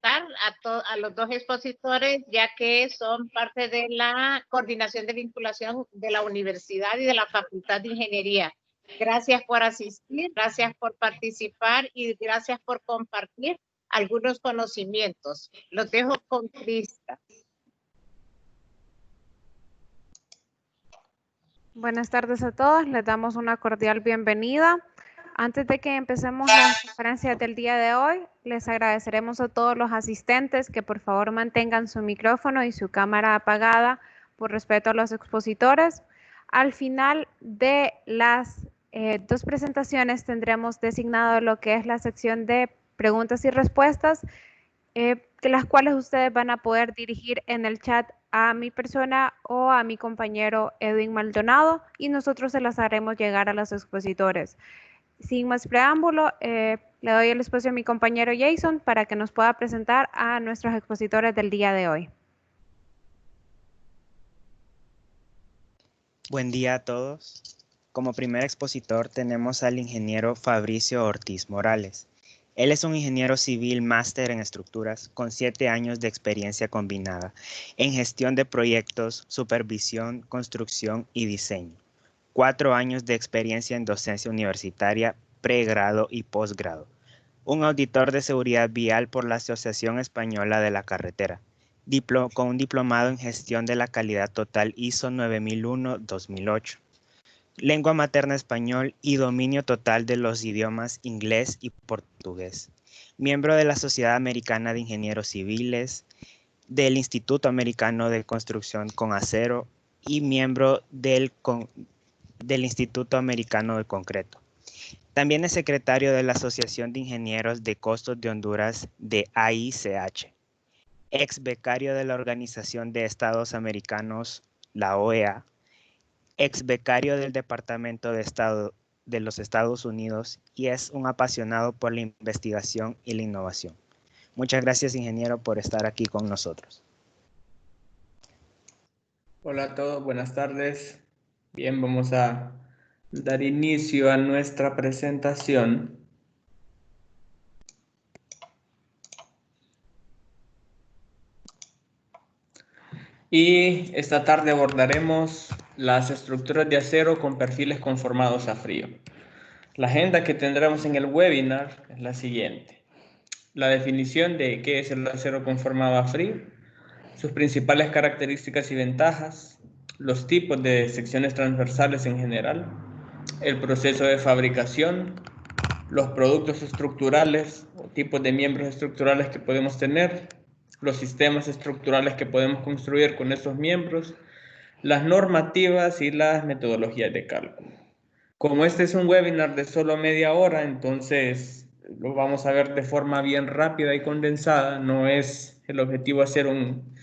presentar a los dos expositores, ya que son parte de la coordinación de vinculación de la universidad y de la Facultad de Ingeniería. Gracias por asistir, gracias por participar y gracias por compartir algunos conocimientos. Los dejo con Crista. Buenas tardes a todos, les damos una cordial bienvenida. Antes de que empecemos las conferencias del día de hoy, les agradeceremos a todos los asistentes que por favor mantengan su micrófono y su cámara apagada por respeto a los expositores. Al final de las dos presentaciones tendremos designado lo que es la sección de preguntas y respuestas, las cuales ustedes van a poder dirigir en el chat a mi persona o a mi compañero Edwin Maldonado y nosotros se las haremos llegar a los expositores. Sin más preámbulo, le doy el espacio a mi compañero Jason para que nos pueda presentar a nuestros expositores del día de hoy. Buen día a todos. Como primer expositor tenemos al ingeniero Fabricio Ortiz Morales. Él es un ingeniero civil máster en estructuras con 7 años de experiencia combinada en gestión de proyectos, supervisión, construcción y diseño. 4 años de experiencia en docencia universitaria, pregrado y posgrado. Un auditor de seguridad vial por la Asociación Española de la Carretera. Con un diplomado en gestión de la calidad total ISO 9001-2008. Lengua materna español y dominio total de los idiomas inglés y portugués. Miembro de la Sociedad Americana de Ingenieros Civiles, del Instituto Americano de Construcción con Acero y miembro del Instituto Americano de Concreto. También es secretario de la Asociación de Ingenieros de Costos de Honduras de AICH. Ex becario de la Organización de Estados Americanos, la OEA. Ex becario del Departamento de Estado de los Estados Unidos y es un apasionado por la investigación y la innovación. Muchas gracias, ingeniero, por estar aquí con nosotros. Hola a todos, buenas tardes. Bien, vamos a dar inicio a nuestra presentación. Y esta tarde abordaremos las estructuras de acero con perfiles conformados a frío. La agenda que tendremos en el webinar es la siguiente. La definición de qué es el acero conformado a frío, sus principales características y ventajas, los tipos de secciones transversales en general, el proceso de fabricación, los productos estructurales o tipos de miembros estructurales que podemos tener, los sistemas estructurales que podemos construir con esos miembros, las normativas y las metodologías de cálculo. Como este es un webinar de solo media hora, entonces lo vamos a ver de forma bien rápida y condensada. No es el objetivo hacer un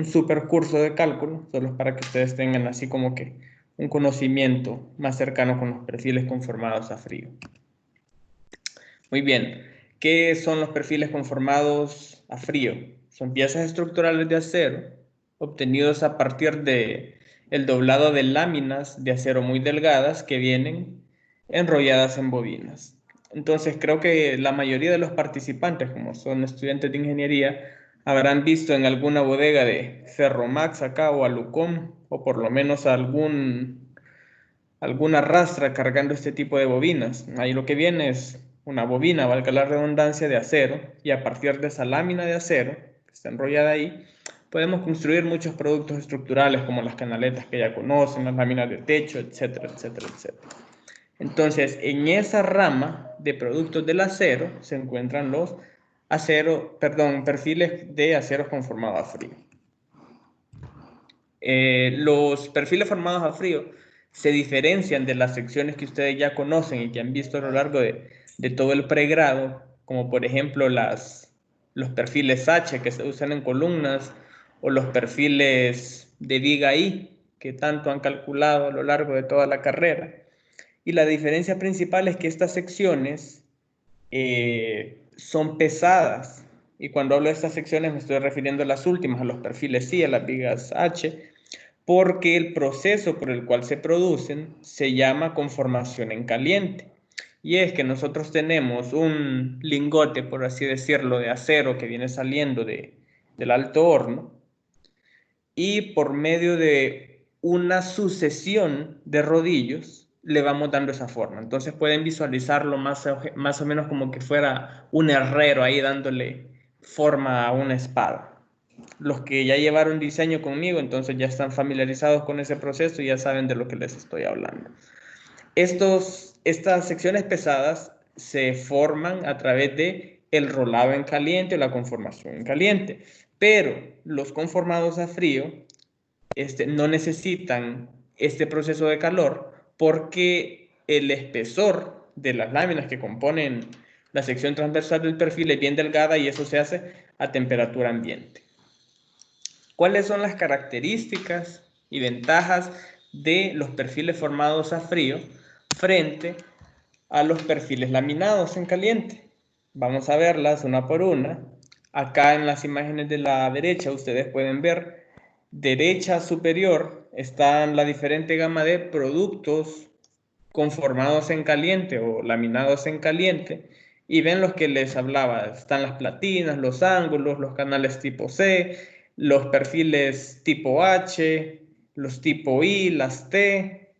super curso de cálculo, solo es para que ustedes tengan así como que un conocimiento más cercano con los perfiles conformados a frío. Muy bien, ¿qué son los perfiles conformados a frío? Son piezas estructurales de acero obtenidos a partir de el doblado de láminas de acero muy delgadas que vienen enrolladas en bobinas. Entonces creo que la mayoría de los participantes, como son estudiantes de ingeniería, habrán visto en alguna bodega de Ferromax acá o Alucom, o por lo menos alguna rastra cargando este tipo de bobinas. Ahí lo que viene es una bobina, valga la redundancia, de acero, y a partir de esa lámina de acero que está enrollada ahí, podemos construir muchos productos estructurales como las canaletas que ya conocen, las láminas de techo, etcétera, etcétera, etcétera. Entonces, en esa rama de productos del acero se encuentran los perfiles de acero conformado a frío. Los perfiles formados a frío se diferencian de las secciones que ustedes ya conocen y que han visto a lo largo de todo el pregrado, como por ejemplo los perfiles H que se usan en columnas o los perfiles de viga I que tanto han calculado a lo largo de toda la carrera. Y la diferencia principal es que estas secciones son pesadas. Y cuando hablo de estas secciones me estoy refiriendo a las últimas, a los perfiles I, a las vigas H, porque el proceso por el cual se producen se llama conformación en caliente. Y es que nosotros tenemos un lingote, por así decirlo, de acero que viene saliendo del alto horno, y por medio de una sucesión de rodillos le vamos dando esa forma. Entonces pueden visualizarlo más o menos como que fuera un herrero ahí dándole forma a una espada. Los que ya llevaron diseño conmigo, entonces ya están familiarizados con ese proceso y ya saben de lo que les estoy hablando. Estas secciones pesadas se forman a través de el rolado en caliente o la conformación en caliente, pero los conformados a frío no necesitan este proceso de calor porque el espesor de las láminas que componen la sección transversal del perfil es bien delgada y eso se hace a temperatura ambiente. ¿Cuáles son las características y ventajas de los perfiles formados a frío frente a los perfiles laminados en caliente? Vamos a verlas una por una. Acá en las imágenes de la derecha ustedes pueden ver, derecha superior está la diferente gama de productos conformados en caliente o laminados en caliente, y ven los que les hablaba. Están las platinas, los ángulos, los canales tipo C, los perfiles tipo H, los tipo I, las T,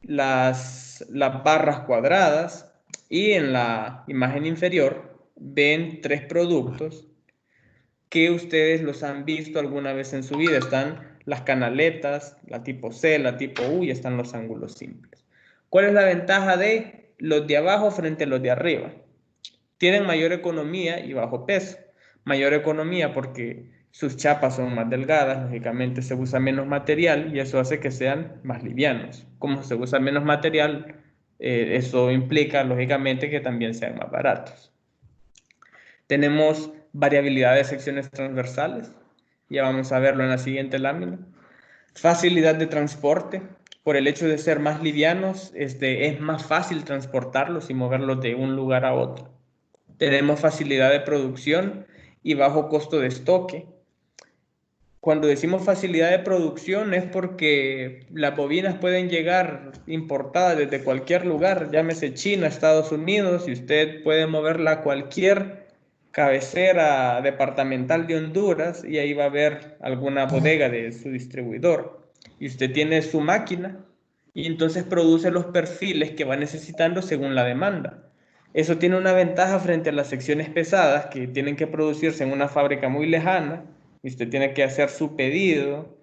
las barras cuadradas, y en la imagen inferior ven 3 productos que ustedes los han visto alguna vez en su vida. Están las canaletas, la tipo C, la tipo U, y están los ángulos simples. ¿Cuál es la ventaja de los de abajo frente a los de arriba? Tienen mayor economía y bajo peso. Mayor economía porque sus chapas son más delgadas, lógicamente se usa menos material y eso hace que sean más livianos. Como se usa menos material, eso implica lógicamente que también sean más baratos. Tenemos variabilidad de secciones transversales, ya vamos a verlo en la siguiente lámina. Facilidad de transporte, por el hecho de ser más livianos, es más fácil transportarlos y moverlos de un lugar a otro. Tenemos facilidad de producción y bajo costo de estoque. Cuando decimos facilidad de producción es porque las bobinas pueden llegar importadas desde cualquier lugar, llámese China, Estados Unidos, y usted puede moverla a cualquier cabecera departamental de Honduras y ahí va a haber alguna bodega de su distribuidor. Y usted tiene su máquina y entonces produce los perfiles que va necesitando según la demanda. Eso tiene una ventaja frente a las secciones pesadas que tienen que producirse en una fábrica muy lejana y usted tiene que hacer su pedido,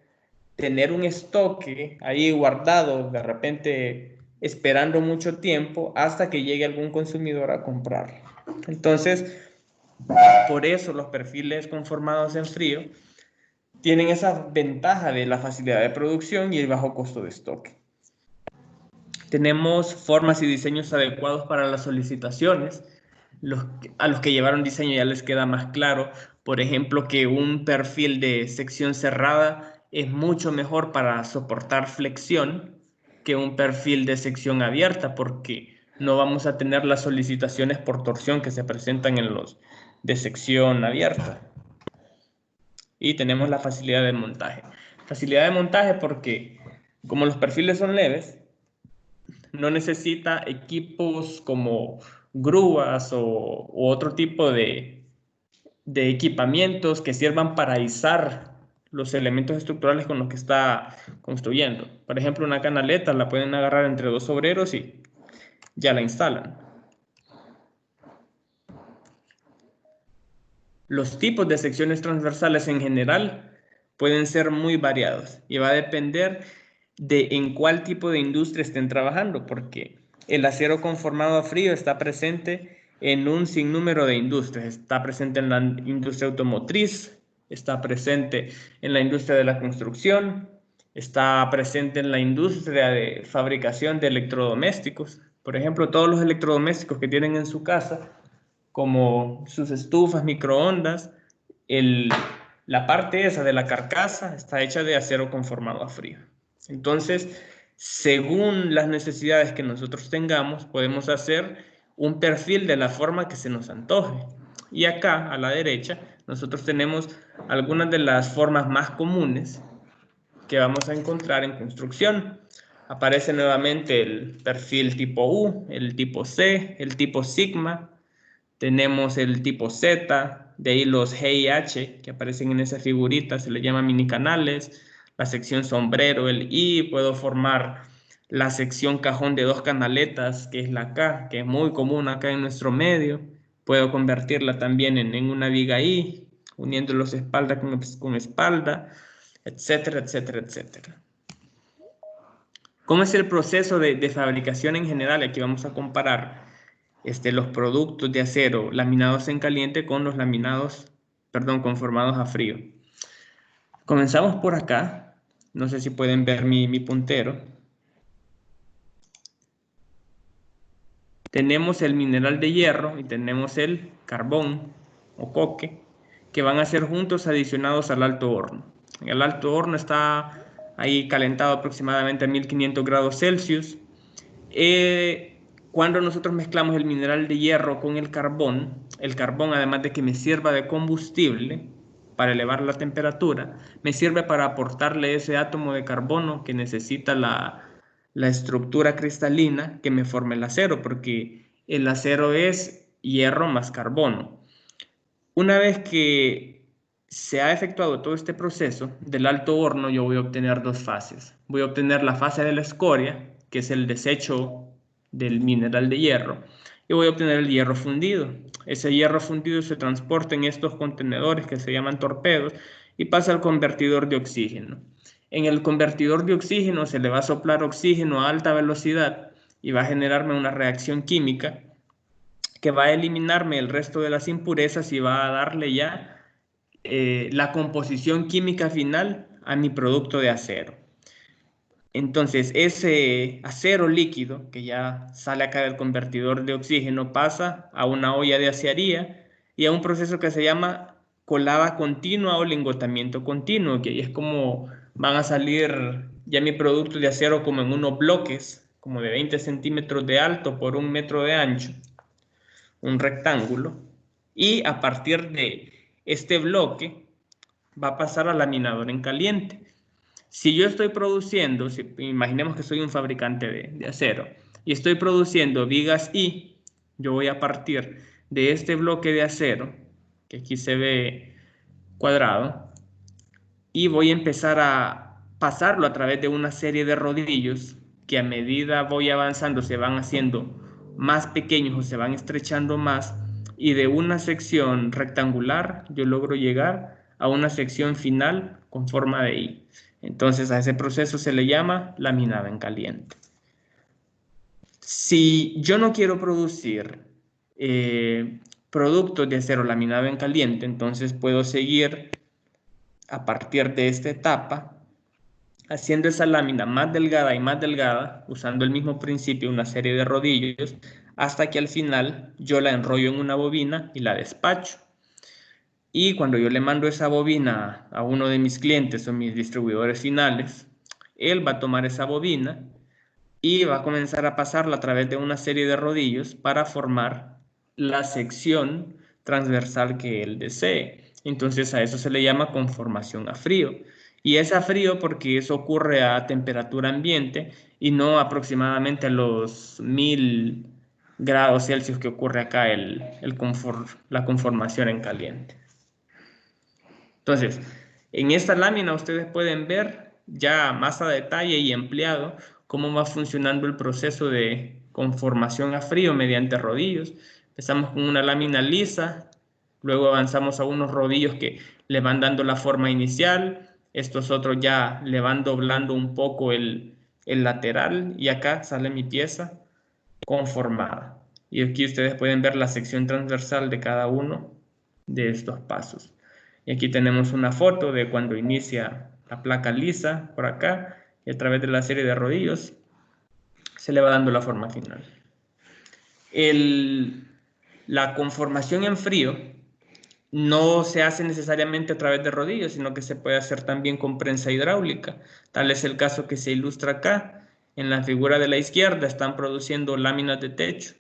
tener un estoque ahí guardado, de repente esperando mucho tiempo hasta que llegue algún consumidor a comprarlo. Entonces, por eso los perfiles conformados en frío tienen esa ventaja de la facilidad de producción y el bajo costo de estoque. Tenemos formas y diseños adecuados para las solicitaciones. A los que llevaron diseño ya les queda más claro, por ejemplo, que un perfil de sección cerrada es mucho mejor para soportar flexión que un perfil de sección abierta, porque no vamos a tener las solicitaciones por torsión que se presentan en los de sección abierta. Y tenemos la facilidad de montaje. Facilidad de montaje porque como los perfiles son leves, no necesita equipos como grúas o otro tipo de equipamientos que sirvan para izar los elementos estructurales con los que está construyendo. Por ejemplo, una canaleta la pueden agarrar entre 2 obreros y ya la instalan. Los tipos de secciones transversales en general pueden ser muy variados y va a depender de en cuál tipo de industria estén trabajando, porque el acero conformado a frío está presente en un sinnúmero de industrias. Está presente en la industria automotriz, está presente en la industria de la construcción, está presente en la industria de fabricación de electrodomésticos. Por ejemplo, todos los electrodomésticos que tienen en su casa, como sus estufas, microondas, la parte esa de la carcasa está hecha de acero conformado a frío. Entonces, según las necesidades que nosotros tengamos, podemos hacer un perfil de la forma que se nos antoje. Y acá, a la derecha, nosotros tenemos algunas de las formas más comunes que vamos a encontrar en construcción. aparece nuevamente el perfil tipo U, el tipo C, el tipo sigma. Tenemos el tipo Z, de ahí los G y H que aparecen en esa figurita, se le llaman mini canales. La sección sombrero, el I, puedo formar la sección cajón de 2 canaletas, que es la K, que es muy común acá en nuestro medio. Puedo convertirla también en una viga I, uniéndolos espalda con espalda, etcétera, etcétera, etcétera. ¿Cómo es el proceso de fabricación en general? Aquí vamos a comparar los productos de acero laminados en caliente con los laminados, conformados a frío. Comenzamos por acá. No sé si pueden ver mi puntero. Tenemos el mineral de hierro y tenemos el carbón o coque, que van a ser juntos adicionados al alto horno. El alto horno está ahí calentado aproximadamente a 1500 grados Celsius. Cuando nosotros mezclamos el mineral de hierro con el carbón además de que me sirva de combustible para elevar la temperatura, me sirve para aportarle ese átomo de carbono que necesita la estructura cristalina que me forme el acero, porque el acero es hierro más carbono. Una vez que se ha efectuado todo este proceso del alto horno, yo voy a obtener dos fases. Voy a obtener la fase de la escoria, que es el desecho del mineral de hierro, y voy a obtener el hierro fundido. Ese hierro fundido se transporta en estos contenedores que se llaman torpedos y pasa al convertidor de oxígeno. En el convertidor de oxígeno se le va a soplar oxígeno a alta velocidad y va a generarme una reacción química que va a eliminarme el resto de las impurezas y va a darle ya la composición química final a mi producto de acero. Entonces, ese acero líquido que ya sale acá del convertidor de oxígeno pasa a una olla de aciaría y a un proceso que se llama colada continua o lingotamiento continuo, que ahí es como van a salir ya mi producto de acero como en unos bloques, como de 20 centímetros de alto por 1 metro de ancho, un rectángulo, y a partir de este bloque va a pasar al laminador en caliente. Si yo estoy produciendo, imaginemos que soy un fabricante de acero y estoy produciendo vigas I, yo voy a partir de este bloque de acero, que aquí se ve cuadrado, y voy a empezar a pasarlo a través de una serie de rodillos que a medida voy avanzando se van haciendo más pequeños o se van estrechando más, y de una sección rectangular yo logro llegar a una sección final con forma de I. Entonces a ese proceso se le llama laminado en caliente. Si yo no quiero producir productos de acero laminado en caliente, entonces puedo seguir a partir de esta etapa haciendo esa lámina más delgada y más delgada, usando el mismo principio, una serie de rodillos, hasta que al final yo la enrollo en una bobina y la despacho. Y cuando yo le mando esa bobina a uno de mis clientes o mis distribuidores finales, él va a tomar esa bobina y va a comenzar a pasarla a través de una serie de rodillos para formar la sección transversal que él desee. Entonces a eso se le llama conformación a frío. Y es a frío porque eso ocurre a temperatura ambiente y no aproximadamente a los 1000 grados Celsius que ocurre acá la conformación en caliente. Entonces, en esta lámina ustedes pueden ver ya más a detalle y empleado cómo va funcionando el proceso de conformación a frío mediante rodillos. Empezamos con una lámina lisa, luego avanzamos a unos rodillos que le van dando la forma inicial, estos otros ya le van doblando un poco el lateral y acá sale mi pieza conformada. Y aquí ustedes pueden ver la sección transversal de cada uno de estos pasos. Y aquí tenemos una foto de cuando inicia la placa lisa por acá y a través de la serie de rodillos se le va dando la forma final. La conformación en frío no se hace necesariamente a través de rodillos, sino que se puede hacer también con prensa hidráulica. Tal es el caso que se ilustra acá. En la figura de la izquierda están produciendo láminas de techo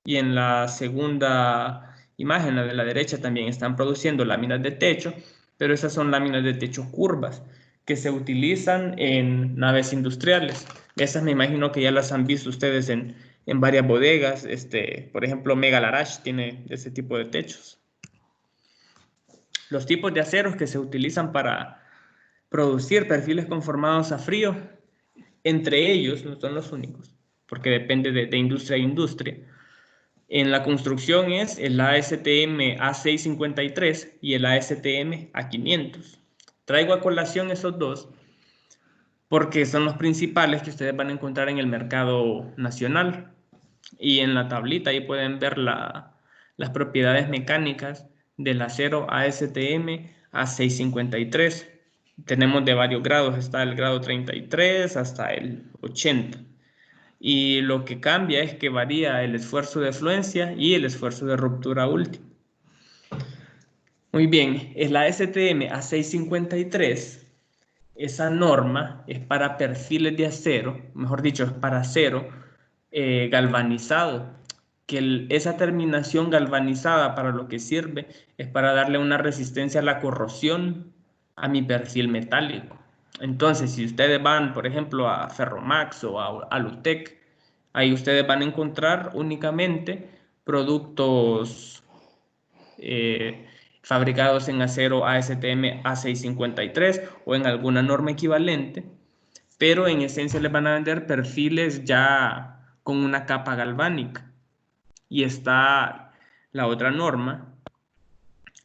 y en la segunda imagen, la de la derecha, también están produciendo láminas de techo, pero esas son láminas de techo curvas que se utilizan en naves industriales. Esas me imagino que ya las han visto ustedes en varias bodegas. Por ejemplo, Mega Larage tiene ese tipo de techos. Los tipos de aceros que se utilizan para producir perfiles conformados a frío, entre ellos, no son los únicos, porque depende de industria a industria. En la construcción es el ASTM A653 y el ASTM A500. Traigo a colación esos dos porque son los principales que ustedes van a encontrar en el mercado nacional. Y en la tablita ahí pueden ver las propiedades mecánicas del acero ASTM A653. Tenemos de varios grados, está el grado 33 hasta el 80. Y lo que cambia es que varía el esfuerzo de fluencia y el esfuerzo de ruptura último. Muy bien, es la ASTM A653. Esa norma es para perfiles de acero, mejor dicho, es para acero galvanizado, que esa terminación galvanizada para lo que sirve es para darle una resistencia a la corrosión a mi perfil metálico. Entonces, si ustedes van, por ejemplo, a Ferromax o a Alutec, ahí ustedes van a encontrar únicamente productos fabricados en acero ASTM A653 o en alguna norma equivalente, pero en esencia les van a vender perfiles ya con una capa galvánica. Y está la otra norma,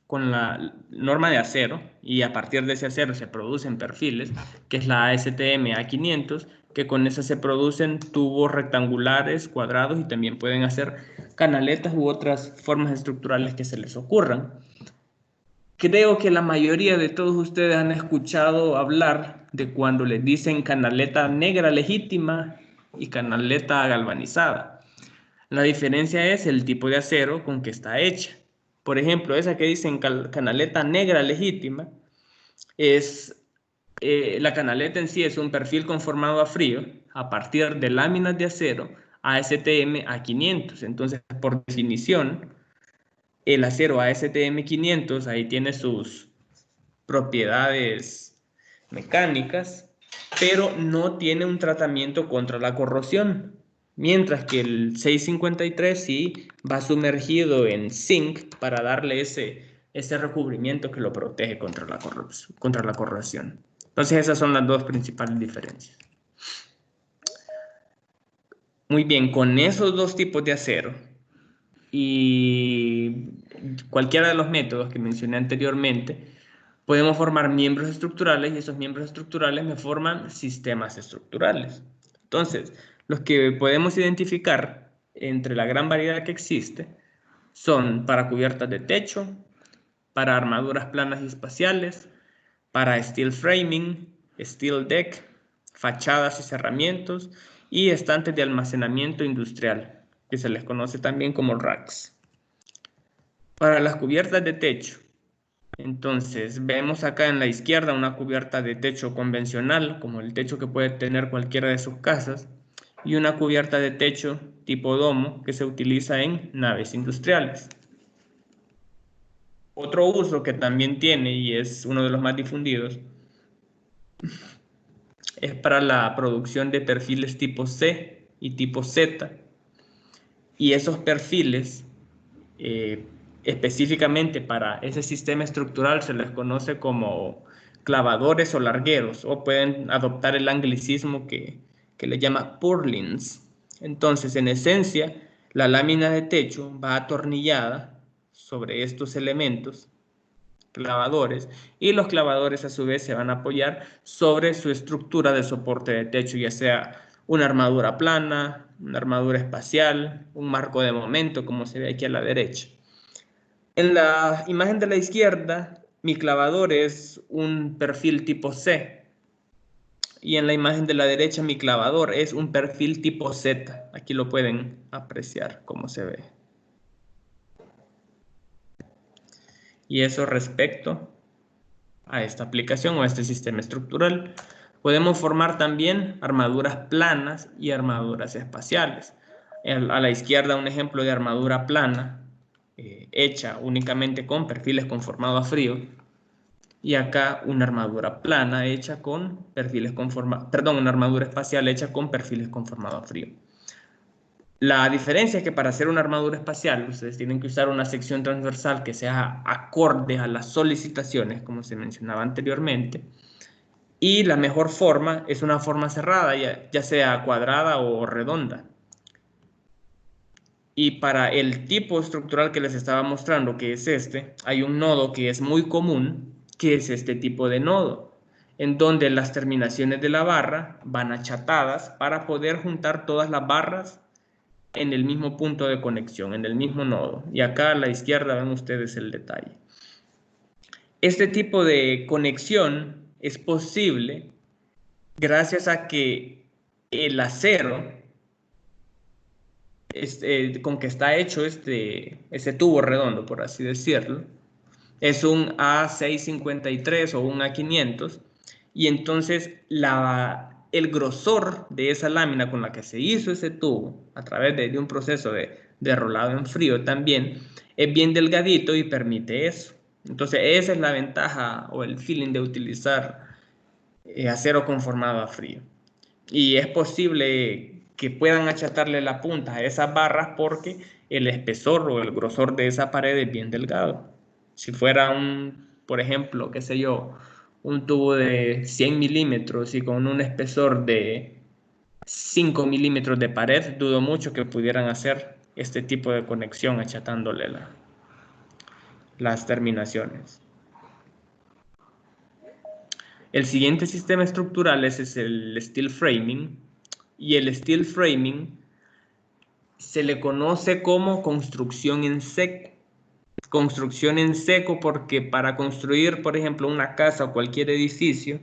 con la norma de acero, y a partir de ese acero se producen perfiles, que es la ASTM A500, que con esa se producen tubos rectangulares, cuadrados, y también pueden hacer canaletas u otras formas estructurales que se les ocurran. Creo que la mayoría de todos ustedes han escuchado hablar de cuando les dicen canaleta negra legítima y canaleta galvanizada. La diferencia es el tipo de acero con que está hecha. Por ejemplo, esa que dicen canaleta negra legítima, la canaleta en sí es un perfil conformado a frío a partir de láminas de acero ASTM A500. Entonces, por definición, el acero ASTM 500 ahí tiene sus propiedades mecánicas, pero no tiene un tratamiento contra la corrosión. Mientras que el 653 sí va sumergido en zinc para darle ese recubrimiento que lo protege contra la corrosión. Entonces esas son las dos principales diferencias. Muy bien, con esos dos tipos de acero y cualquiera de los métodos que mencioné anteriormente, podemos formar miembros estructurales y esos miembros estructurales me forman sistemas estructurales. Entonces, los que podemos identificar entre la gran variedad que existe son para cubiertas de techo, para armaduras planas y espaciales, para steel framing, steel deck, fachadas y cerramientos y estantes de almacenamiento industrial, que se les conoce también como racks. Para las cubiertas de techo, entonces vemos acá en la izquierda una cubierta de techo convencional, como el techo que puede tener cualquiera de sus casas, y una cubierta de techo tipo domo que se utiliza en naves industriales. Otro uso que también tiene, y es uno de los más difundidos, es para la producción de perfiles tipo C y tipo Z. Y esos perfiles, específicamente para ese sistema estructural, se les conoce como clavadores o largueros, o pueden adoptar el anglicismo que le llama purlins. Entonces, en esencia, la lámina de techo va atornillada sobre estos elementos clavadores, y los clavadores a su vez se van a apoyar sobre su estructura de soporte de techo, ya sea una armadura plana, una armadura espacial, un marco de momento, como se ve aquí a la derecha. En la imagen de la izquierda, mi clavador es un perfil tipo C, y en la imagen de la derecha, mi clavador es un perfil tipo Z. Aquí lo pueden apreciar cómo se ve. Y eso respecto a esta aplicación o a este sistema estructural. Podemos formar también armaduras planas y armaduras espaciales. A la izquierda un ejemplo de armadura plana hecha únicamente con perfiles conformados a frío. y acá una armadura plana hecha con perfiles conformados, perdón, una armadura espacial hecha con perfiles conformados a frío. La diferencia es que para hacer una armadura espacial ustedes tienen que usar una sección transversal que sea acorde a las solicitaciones, como se mencionaba anteriormente, y la mejor forma es una forma cerrada, ya sea cuadrada o redonda. Y para el tipo estructural que les estaba mostrando, que es este, hay un nodo que es muy común, que es este tipo de nodo, en donde las terminaciones de la barra van achatadas para poder juntar todas las barras en el mismo punto de conexión, en el mismo nodo. Y acá a la izquierda ven ustedes el detalle. Este tipo de conexión es posible gracias a que el acero con que está hecho este tubo redondo, por así decirlo, es un A653 o un A500, y entonces el grosor de esa lámina con la que se hizo ese tubo, a través de un proceso de rolado en frío también, es bien delgadito y permite eso. Entonces esa es la ventaja o el feeling de utilizar acero conformado a frío. Y es posible que puedan achatarle la punta a esas barras porque el espesor o el grosor de esa pared es bien delgado. Si fuera por ejemplo, qué sé yo, un tubo de 100 milímetros y con un espesor de 5 milímetros de pared, dudo mucho que pudieran hacer este tipo de conexión achatándole las terminaciones. El siguiente sistema estructural es el steel framing, y el steel framing se le conoce como construcción en seco. Construcción en seco porque para construir, por ejemplo, una casa o cualquier edificio,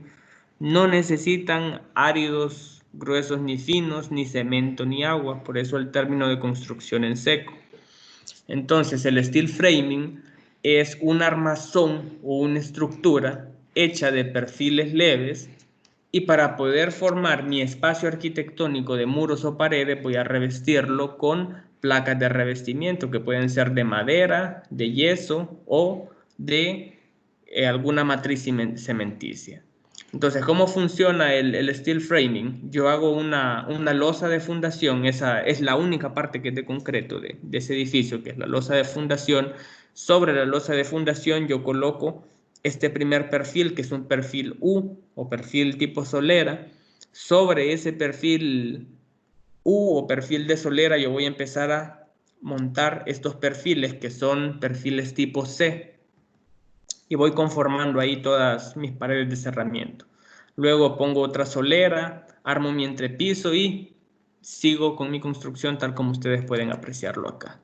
no necesitan áridos gruesos ni finos, ni cemento ni agua, por eso el término de construcción en seco. Entonces, el steel framing es un armazón o una estructura hecha de perfiles leves, y para poder formar mi espacio arquitectónico de muros o paredes voy a revestirlo con placas de revestimiento que pueden ser de madera, de yeso o de alguna matriz cementicia. Entonces, ¿cómo funciona el steel framing? Yo hago una losa de fundación, esa es la única parte que es de concreto de ese edificio, que es la losa de fundación. Sobre la losa de fundación yo coloco este primer perfil, que es un perfil U o perfil tipo solera. Sobre ese perfil U o perfil de solera yo voy a empezar a montar estos perfiles que son perfiles tipo C, y voy conformando ahí todas mis paredes de cerramiento. Luego pongo otra solera, armo mi entrepiso y sigo con mi construcción tal como ustedes pueden apreciarlo acá.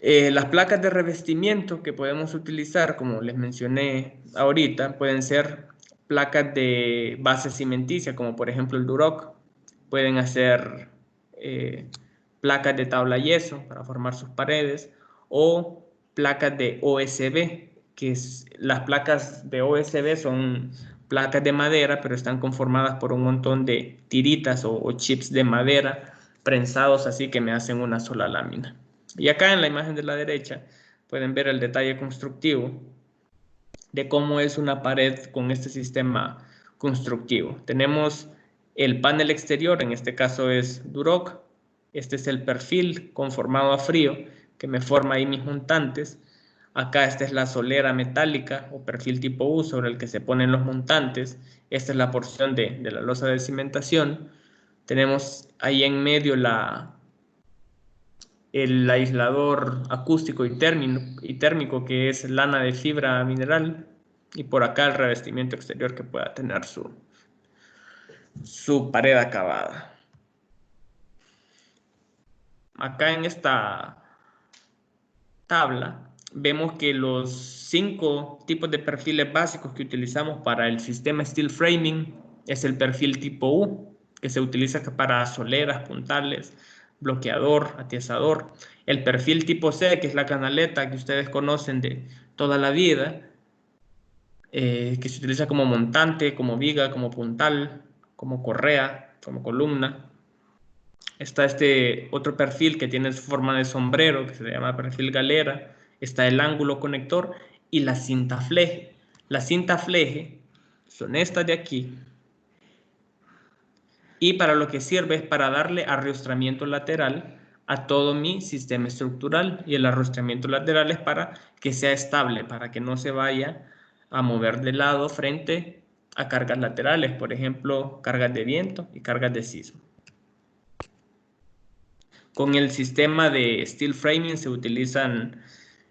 Las placas de revestimiento que podemos utilizar, como les mencioné ahorita, pueden ser placas de base cimenticia, como por ejemplo el Duroc. Pueden hacer placas de tabla yeso para formar sus paredes, o placas de OSB, las placas de OSB son placas de madera, pero están conformadas por un montón de tiritas o chips de madera prensados así que me hacen una sola lámina. Y acá en la imagen de la derecha pueden ver el detalle constructivo de cómo es una pared con este sistema constructivo. Tenemos el panel exterior, en este caso es Duroc. Este es el perfil conformado a frío que me forma ahí mis montantes. Acá esta es la solera metálica o perfil tipo U sobre el que se ponen los montantes. Esta es la porción de la losa de cimentación. Tenemos ahí en medio el aislador acústico y térmico, que es lana de fibra mineral, y por acá el revestimiento exterior que pueda tener su pared acabada. Acá en esta tabla vemos que los 5 tipos de perfiles básicos que utilizamos para el sistema steel framing es el perfil tipo U, que se utiliza para soleras, puntales, bloqueador, atiazador. El perfil tipo C, que es la canaleta que ustedes conocen de toda la vida, que se utiliza como montante, como viga, como puntal, como correa, como columna. Está este otro perfil que tiene forma de sombrero, que se llama perfil galera. Está el ángulo conector y la cinta fleje. La cinta fleje son estas de aquí. Y para lo que sirve es para darle arrastramiento lateral a todo mi sistema estructural. Y el arrastramiento lateral es para que sea estable, para que no se vaya a mover de lado frente a cargas laterales, por ejemplo, cargas de viento y cargas de sismo. Con el sistema de steel framing se utilizan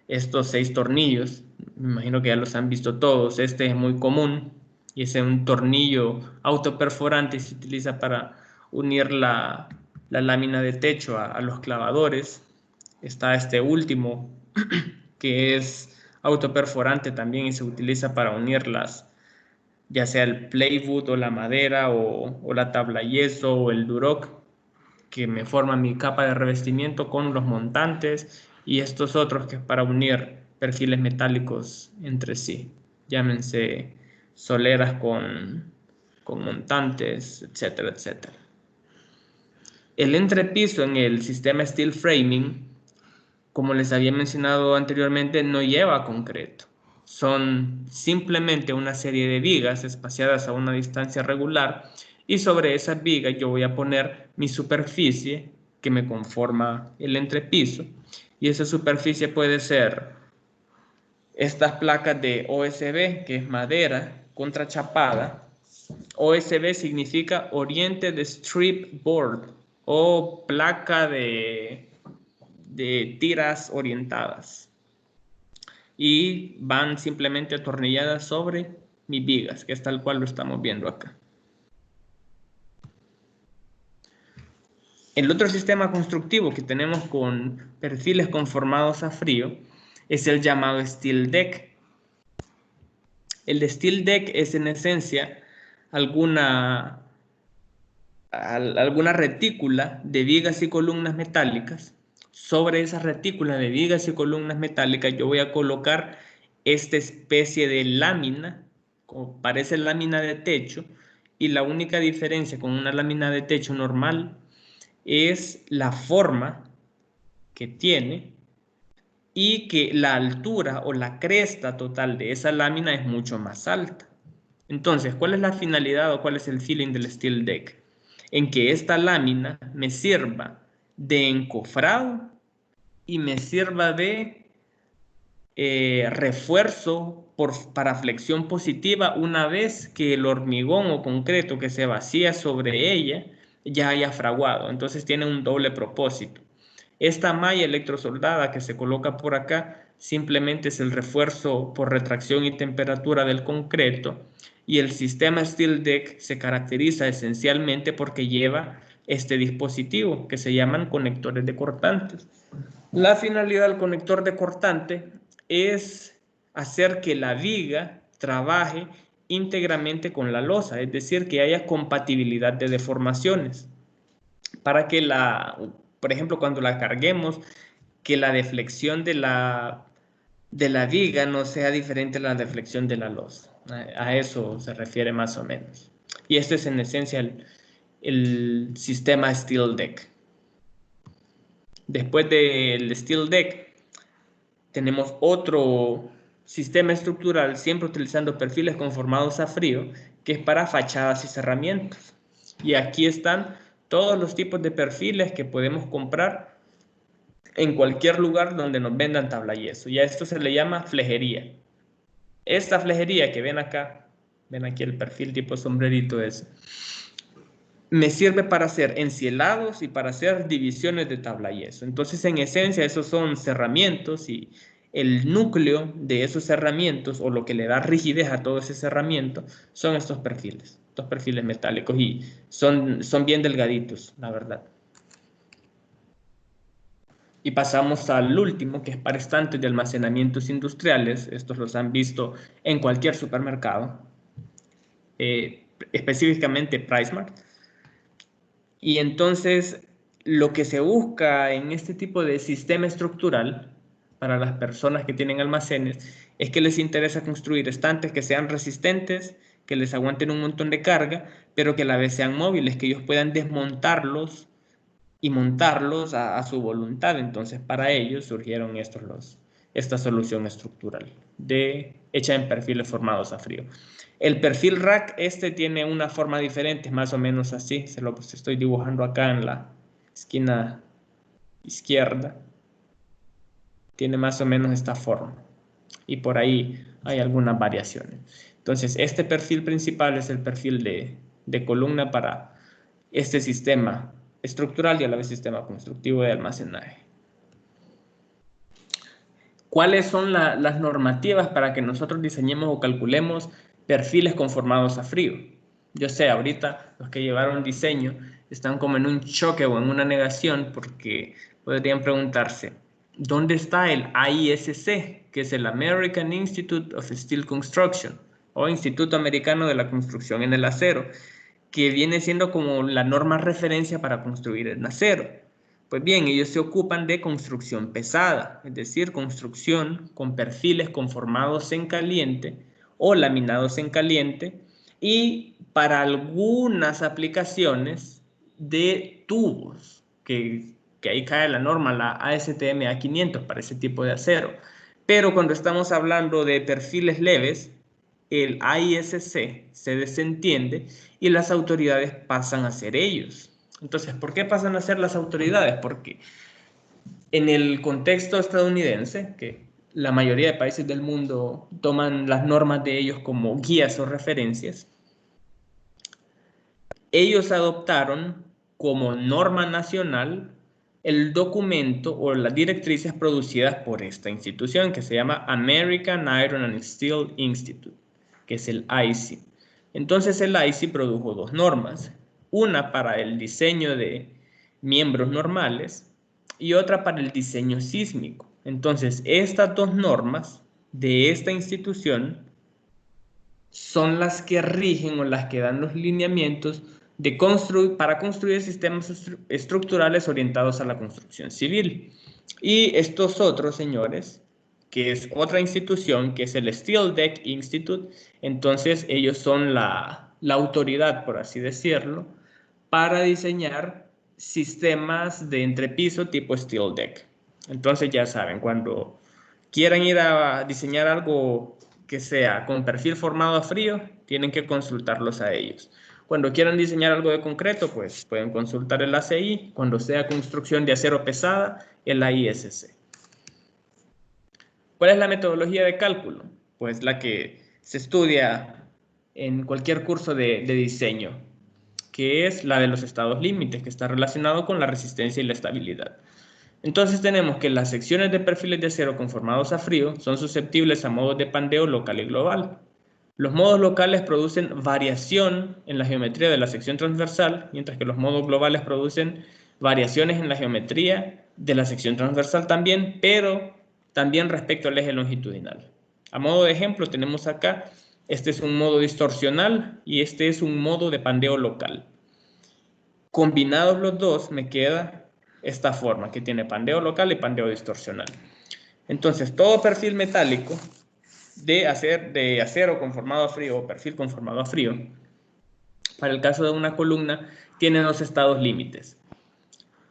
estos 6 tornillos. Me imagino que ya los han visto todos. Este es muy común y es un tornillo autoperforante y se utiliza para unir la lámina de techo a los clavadores. Está este último que es autoperforante también y se utiliza para unirlas, ya sea el plywood o la madera o la tabla yeso o el duroc, que me forma mi capa de revestimiento con los montantes, y estos otros que es para unir perfiles metálicos entre sí, llámense soleras con montantes, etcétera, etcétera. El entrepiso en el sistema steel framing, como les había mencionado anteriormente, no lleva concreto. Son simplemente una serie de vigas espaciadas a una distancia regular, y sobre esas vigas yo voy a poner mi superficie que me conforma el entrepiso, y esa superficie puede ser estas placas de OSB, que es madera contrachapada. OSB significa Oriented Strip Board o placa de tiras orientadas, y van simplemente atornilladas sobre mis vigas, que es tal cual lo estamos viendo acá. El otro sistema constructivo que tenemos con perfiles conformados a frío es el llamado steel deck. El steel deck es en esencia alguna retícula de vigas y columnas metálicas. Sobre esa retícula de vigas y columnas metálicas yo voy a colocar esta especie de lámina, como parece lámina de techo, y la única diferencia con una lámina de techo normal es la forma que tiene y que la altura o la cresta total de esa lámina es mucho más alta. Entonces, ¿cuál es la finalidad o cuál es el feeling del steel deck? En que esta lámina me sirva de encofrado y me sirva de refuerzo para flexión positiva una vez que el hormigón o concreto que se vacía sobre ella ya haya fraguado. Entonces tiene un doble propósito. Esta malla electrosoldada que se coloca por acá simplemente es el refuerzo por retracción y temperatura del concreto, y el sistema steel deck se caracteriza esencialmente porque lleva este dispositivo que se llaman conectores de cortantes. La finalidad del conector de cortante es hacer que la viga trabaje íntegramente con la losa, es decir, que haya compatibilidad de deformaciones, para que por ejemplo, cuando la carguemos, que la deflexión de la viga no sea diferente a la deflexión de la losa. A eso se refiere más o menos. Y este es en esencia el sistema steel deck. Después del steel deck, tenemos otro sistema estructural, siempre utilizando perfiles conformados a frío, que es para fachadas y cerramientos. Y aquí están todos los tipos de perfiles que podemos comprar en cualquier lugar donde nos vendan tabla yeso. Y a esto se le llama flejería. Esta flejería que ven acá, ven aquí el perfil tipo sombrerito ese, me sirve para hacer encielados y para hacer divisiones de tabla yeso. Entonces, en esencia, esos son cerramientos, y el núcleo de esos cerramientos, o lo que le da rigidez a todo ese cerramiento, son estos perfiles metálicos, y son bien delgaditos, la verdad. Y pasamos al último, que es para estantes de almacenamientos industriales. Estos los han visto en cualquier supermercado, específicamente PriceSmart. Y entonces lo que se busca en este tipo de sistema estructural para las personas que tienen almacenes es que les interesa construir estantes que sean resistentes, que les aguanten un montón de carga, pero que a la vez sean móviles, que ellos puedan desmontarlos y montarlos a su voluntad. Entonces, para ellos surgieron estos, esta solución estructural hecha en perfiles formados a frío. El perfil rack tiene una forma diferente, más o menos así. Se lo estoy dibujando acá en la esquina izquierda. Tiene más o menos esta forma. Y por ahí hay algunas variaciones. Entonces, este perfil principal es el perfil de columna para este sistema estructural y a la vez sistema constructivo de almacenaje. ¿Cuáles son las normativas para que nosotros diseñemos o calculemos perfiles conformados a frío? Yo sé, ahorita los que llevaron diseño están como en un choque o en una negación porque podrían preguntarse, ¿dónde está el AISC, que es el American Institute of Steel Construction o Instituto Americano de la Construcción en el Acero, que viene siendo como la norma referencia para construir en acero? Pues bien, ellos se ocupan de construcción pesada, es decir, construcción con perfiles conformados en caliente o laminados en caliente, y para algunas aplicaciones de tubos, que ahí cae la norma, la ASTM A500 para ese tipo de acero. Pero cuando estamos hablando de perfiles leves, el AISC se desentiende y las autoridades pasan a ser ellos. Entonces, ¿por qué pasan a ser las autoridades? Porque en el contexto estadounidense, que la mayoría de países del mundo toman las normas de ellos como guías o referencias, ellos adoptaron como norma nacional el documento o las directrices producidas por esta institución que se llama American Iron and Steel Institute, que es el AISI. Entonces el AISI produjo dos normas, una para el diseño de miembros normales y otra para el diseño sísmico. Entonces estas dos normas de esta institución son las que rigen o las que dan los lineamientos para construir sistemas estructurales orientados a la construcción civil. Y estos otros señores, que es otra institución, que es el Steel Deck Institute, entonces ellos son la autoridad, por así decirlo, para diseñar sistemas de entrepiso tipo Steel Deck. Entonces ya saben, cuando quieran ir a diseñar algo que sea con perfil formado a frío, tienen que consultarlos a ellos. Cuando quieran diseñar algo de concreto, pues pueden consultar el ACI. Cuando sea construcción de acero pesada, el AISC. ¿Cuál es la metodología de cálculo? Pues la que se estudia en cualquier curso de diseño, que es la de los estados límites, que está relacionado con la resistencia y la estabilidad. Entonces tenemos que las secciones de perfiles de acero conformados a frío son susceptibles a modos de pandeo local y global. Los modos locales producen variación en la geometría de la sección transversal, mientras que los modos globales producen variaciones en la geometría de la sección transversal también, pero también respecto al eje longitudinal. A modo de ejemplo tenemos acá, este es un modo distorsional y este es un modo de pandeo local. Combinados los dos me queda esta forma que tiene pandeo local y pandeo distorsional. Entonces todo perfil metálico de acero conformado a frío o perfil conformado a frío, para el caso de una columna, tiene dos estados límites.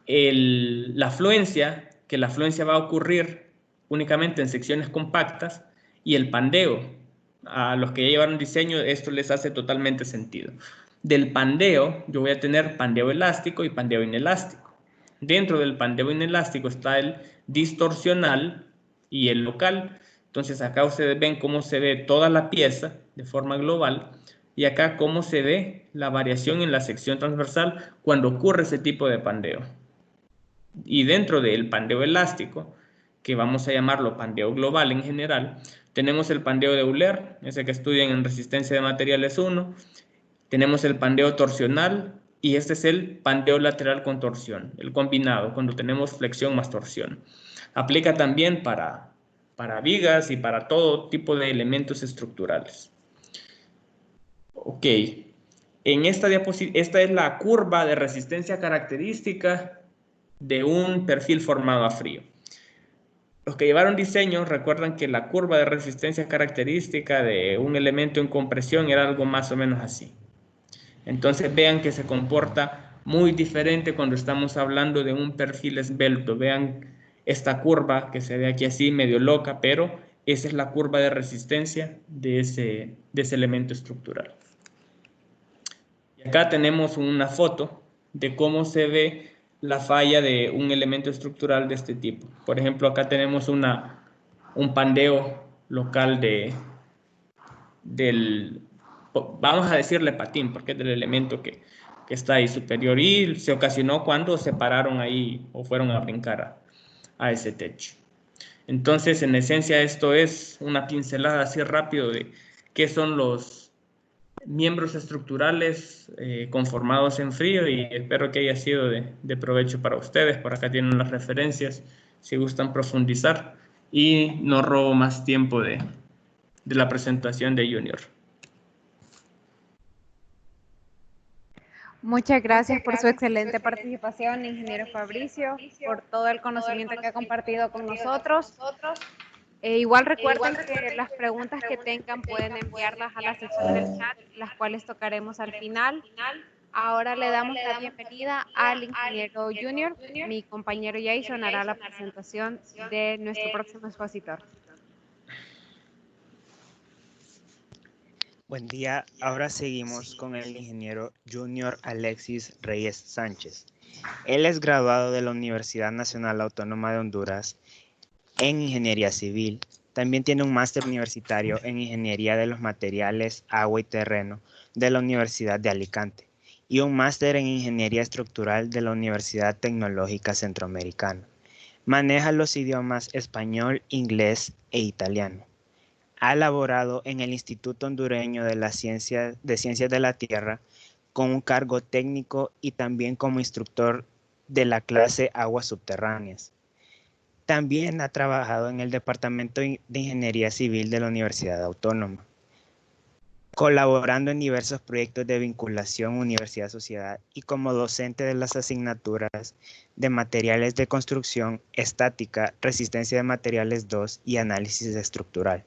La fluencia, que la fluencia va a ocurrir únicamente en secciones compactas, y el pandeo. A los que ya llevaron diseño, esto les hace totalmente sentido. Del pandeo, yo voy a tener pandeo elástico y pandeo inelástico. Dentro del pandeo inelástico está el distorsional y el local. Entonces acá ustedes ven cómo se ve toda la pieza de forma global y acá cómo se ve la variación en la sección transversal cuando ocurre ese tipo de pandeo. Y dentro del pandeo elástico, que vamos a llamarlo pandeo global en general, tenemos el pandeo de Euler, ese que estudian en resistencia de materiales 1, tenemos el pandeo torsional y este es el pandeo lateral con torsión, el combinado, cuando tenemos flexión más torsión. Aplica también para vigas y para todo tipo de elementos estructurales. Ok, en esta diapositiva, esta es la curva de resistencia característica de un perfil formado a frío. Los que llevaron diseño recuerdan que la curva de resistencia característica de un elemento en compresión era algo más o menos así. Entonces vean que se comporta muy diferente cuando estamos hablando de un perfil esbelto. Vean esta curva que se ve aquí así medio loca, pero esa es la curva de resistencia de ese elemento estructural. Y acá tenemos una foto de cómo se ve la falla de un elemento estructural de este tipo. Por ejemplo, acá tenemos un pandeo local vamos a decirle patín, porque es del elemento que está ahí superior, y se ocasionó cuando se pararon ahí o fueron a brincar a ese techo. Entonces, en esencia, esto es una pincelada así rápido de qué son los miembros estructurales conformados en frío, y espero que haya sido de provecho para ustedes. Por acá tienen las referencias si gustan profundizar, y no robo más tiempo de la presentación de Junior. Muchas gracias por su excelente participación, ingeniero Fabricio, por todo el conocimiento que ha compartido con nosotros. Igual recuerden que las preguntas que tengan pueden enviarlas a la sección del chat, las cuales tocaremos al final. Ahora le damos la bienvenida al ingeniero Junior. Mi compañero Jason hará la presentación de nuestro próximo expositor. Buen día, ahora seguimos con el ingeniero Junior Alexis Reyes Sánchez. Él es graduado de la Universidad Nacional Autónoma de Honduras en Ingeniería Civil. También tiene un máster universitario en Ingeniería de los Materiales, Agua y Terreno de la Universidad de Alicante y un máster en Ingeniería Estructural de la Universidad Tecnológica Centroamericana. Maneja los idiomas español, inglés e italiano. Ha laborado en el Instituto Hondureño de Ciencias de la Tierra con un cargo técnico y también como instructor de la clase Aguas Subterráneas. También ha trabajado en el Departamento de Ingeniería Civil de la Universidad Autónoma, colaborando en diversos proyectos de vinculación universidad-sociedad y como docente de las asignaturas de materiales de construcción, estática, resistencia de materiales 2 y análisis estructural.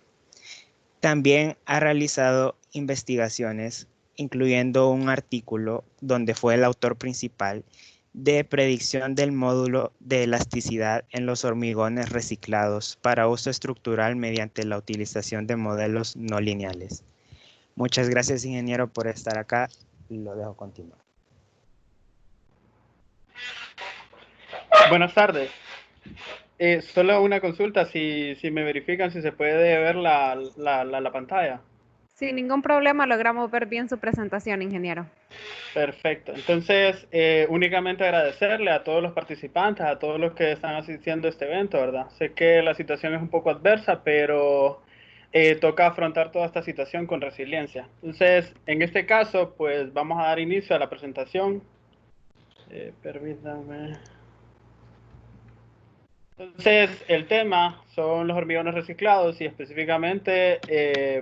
También ha realizado investigaciones, incluyendo un artículo donde fue el autor principal de predicción del módulo de elasticidad en los hormigones reciclados para uso estructural mediante la utilización de modelos no lineales. Muchas gracias, ingeniero, por estar acá. Lo dejo continuar. Buenas tardes. Solo una consulta, si me verifican si se puede ver la pantalla. Sin ningún problema logramos ver bien su presentación, ingeniero. Perfecto. Entonces, únicamente agradecerle a todos los participantes, a todos los que están asistiendo a este evento, ¿verdad? Sé que la situación es un poco adversa, pero toca afrontar toda esta situación con resiliencia. Entonces, en este caso, pues vamos a dar inicio a la presentación. Permítanme. Entonces, el tema son los hormigones reciclados y específicamente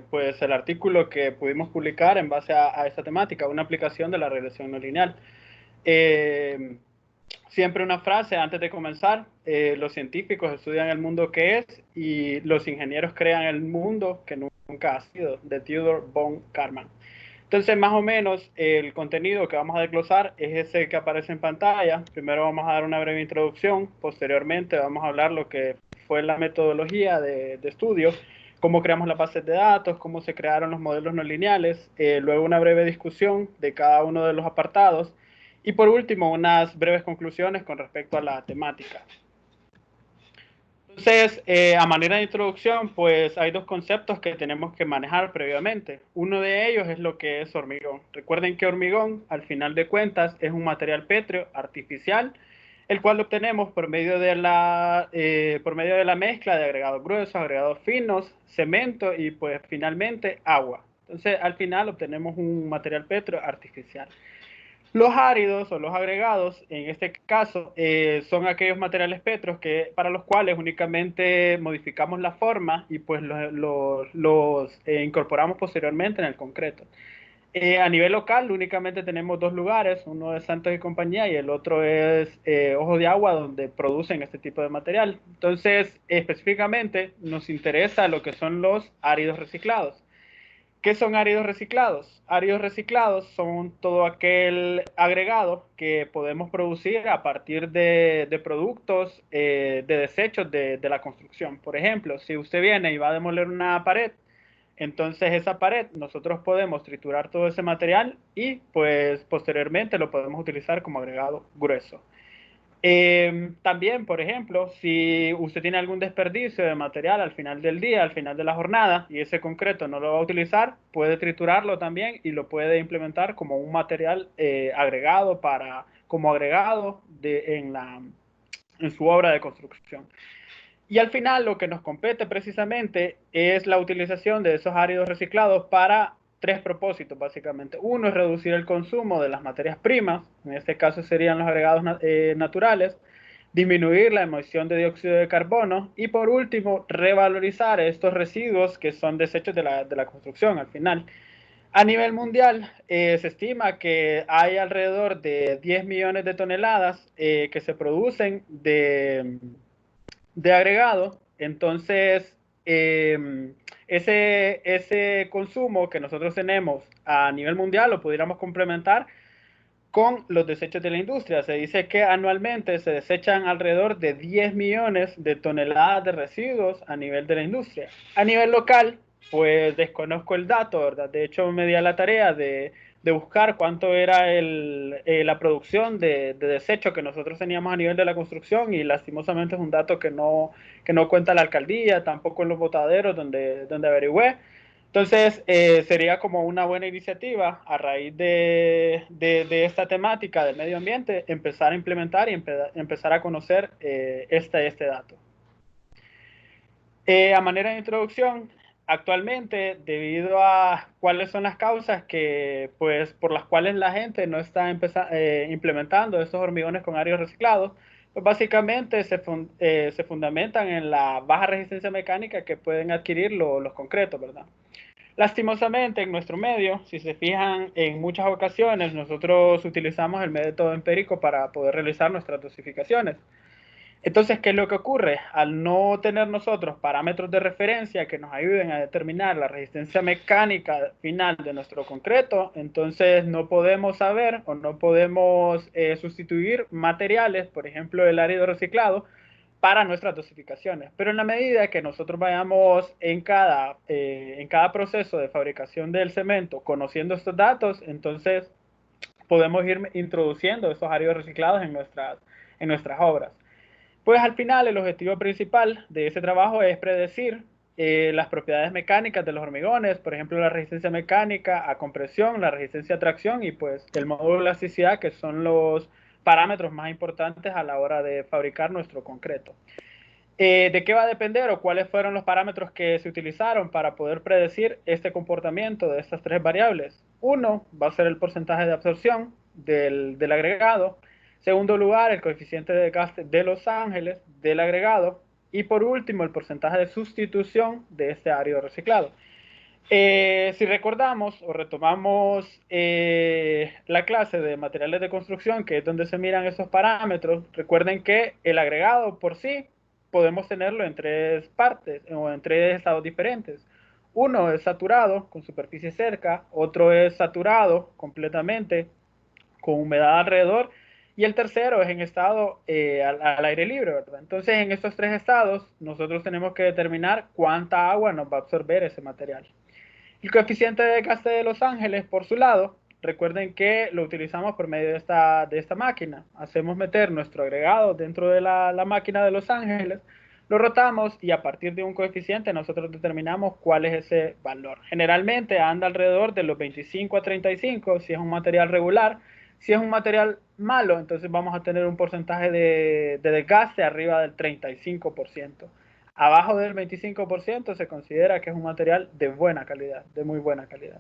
pues el artículo que pudimos publicar en base a esta temática, una aplicación de la regresión no lineal. Siempre una frase antes de comenzar: los científicos estudian el mundo que es y los ingenieros crean el mundo que nunca ha sido, de Theodore von Karman. Entonces, más o menos, el contenido que vamos a desglosar es ese que aparece en pantalla. Primero vamos a dar una breve introducción, posteriormente vamos a hablar lo que fue la metodología de estudio, cómo creamos las bases de datos, cómo se crearon los modelos no lineales, luego una breve discusión de cada uno de los apartados, y por último, unas breves conclusiones con respecto a la temática. Entonces, a manera de introducción, pues hay dos conceptos que tenemos que manejar previamente. Uno de ellos es lo que es hormigón. Recuerden que hormigón, al final de cuentas, es un material pétreo artificial, el cual obtenemos por medio de la mezcla de agregados gruesos, agregados finos, cemento y pues finalmente agua. Entonces, al final obtenemos un material pétreo artificial. Los áridos o los agregados, en este caso, son aquellos materiales petros para los cuales únicamente modificamos la forma y pues los incorporamos posteriormente en el concreto. A nivel local únicamente tenemos dos lugares, uno es Santos y Compañía y el otro es Ojo de Agua, donde producen este tipo de material. Entonces, específicamente nos interesa lo que son los áridos reciclados. ¿Qué son áridos reciclados? Áridos reciclados son todo aquel agregado que podemos producir a partir de productos, de desechos de la construcción. Por ejemplo, si usted viene y va a demoler una pared, entonces esa pared nosotros podemos triturar todo ese material y pues posteriormente lo podemos utilizar como agregado grueso. También, por ejemplo, si usted tiene algún desperdicio de material al final del día, al final de la jornada, y ese concreto no lo va a utilizar, puede triturarlo también y lo puede implementar como un material agregado como agregado en su obra de construcción. Y al final lo que nos compete precisamente es la utilización de esos áridos reciclados para tres propósitos, básicamente. Uno es reducir el consumo de las materias primas, en este caso serían los agregados naturales, disminuir la emisión de dióxido de carbono y por último, revalorizar estos residuos que son desechos de la construcción al final. A nivel mundial, se estima que hay alrededor de 10 millones de toneladas que se producen de agregado. Entonces, ese consumo que nosotros tenemos a nivel mundial lo pudiéramos complementar con los desechos de la industria. Se dice que anualmente se desechan alrededor de 10 millones de toneladas de residuos a nivel de la industria. A nivel local, pues desconozco el dato, ¿verdad? De hecho, me di a la tarea de buscar cuánto era la producción de desecho que nosotros teníamos a nivel de la construcción y lastimosamente es un dato que no cuenta la alcaldía, tampoco en los botaderos donde averigüé. Entonces, sería como una buena iniciativa a raíz de esta temática del medio ambiente, empezar a implementar y empezar a conocer este dato. A manera de introducción, actualmente, debido a cuáles son las causas pues, por las cuales la gente no está implementando estos hormigones con áridos reciclados, pues básicamente se fundamentan en la baja resistencia mecánica que pueden adquirir los concretos, ¿verdad? Lastimosamente, en nuestro medio, si se fijan, en muchas ocasiones nosotros utilizamos el método empírico para poder realizar nuestras dosificaciones. Entonces, ¿qué es lo que ocurre? Al no tener nosotros parámetros de referencia que nos ayuden a determinar la resistencia mecánica final de nuestro concreto, entonces no podemos saber o no podemos sustituir materiales, por ejemplo, el árido reciclado, para nuestras dosificaciones. Pero en la medida que nosotros vayamos en cada proceso de fabricación del cemento conociendo estos datos, entonces podemos ir introduciendo esos áridos reciclados en nuestras obras. Pues al final el objetivo principal de ese trabajo es predecir las propiedades mecánicas de los hormigones, por ejemplo la resistencia mecánica a compresión, la resistencia a tracción y pues el módulo de elasticidad, que son los parámetros más importantes a la hora de fabricar nuestro concreto. ¿De qué va a depender o cuáles fueron los parámetros que se utilizaron para poder predecir este comportamiento de estas tres variables? Uno va a ser el porcentaje de absorción del agregado. Segundo lugar, el coeficiente de desgaste de los ángeles del agregado. Y por último, el porcentaje de sustitución de este árido reciclado. Si recordamos o retomamos la clase de materiales de construcción, que es donde se miran esos parámetros, recuerden que el agregado por sí podemos tenerlo en tres partes o en tres estados diferentes. Uno es saturado con superficie cerca, otro es saturado completamente con humedad alrededor y el tercero es en estado al aire libre, ¿verdad? Entonces en estos tres estados nosotros tenemos que determinar cuánta agua nos va a absorber ese material. El coeficiente de desgaste de los ángeles, por su lado, recuerden que lo utilizamos por medio de esta máquina. Hacemos meter nuestro agregado dentro de la máquina de los ángeles, lo rotamos y a partir de un coeficiente nosotros determinamos cuál es ese valor. Generalmente anda alrededor de los 25 a 35 si es un material regular. Si es un material malo, entonces vamos a tener un porcentaje de desgaste arriba del 35%. Abajo del 25% se considera que es un material de buena calidad, de muy buena calidad.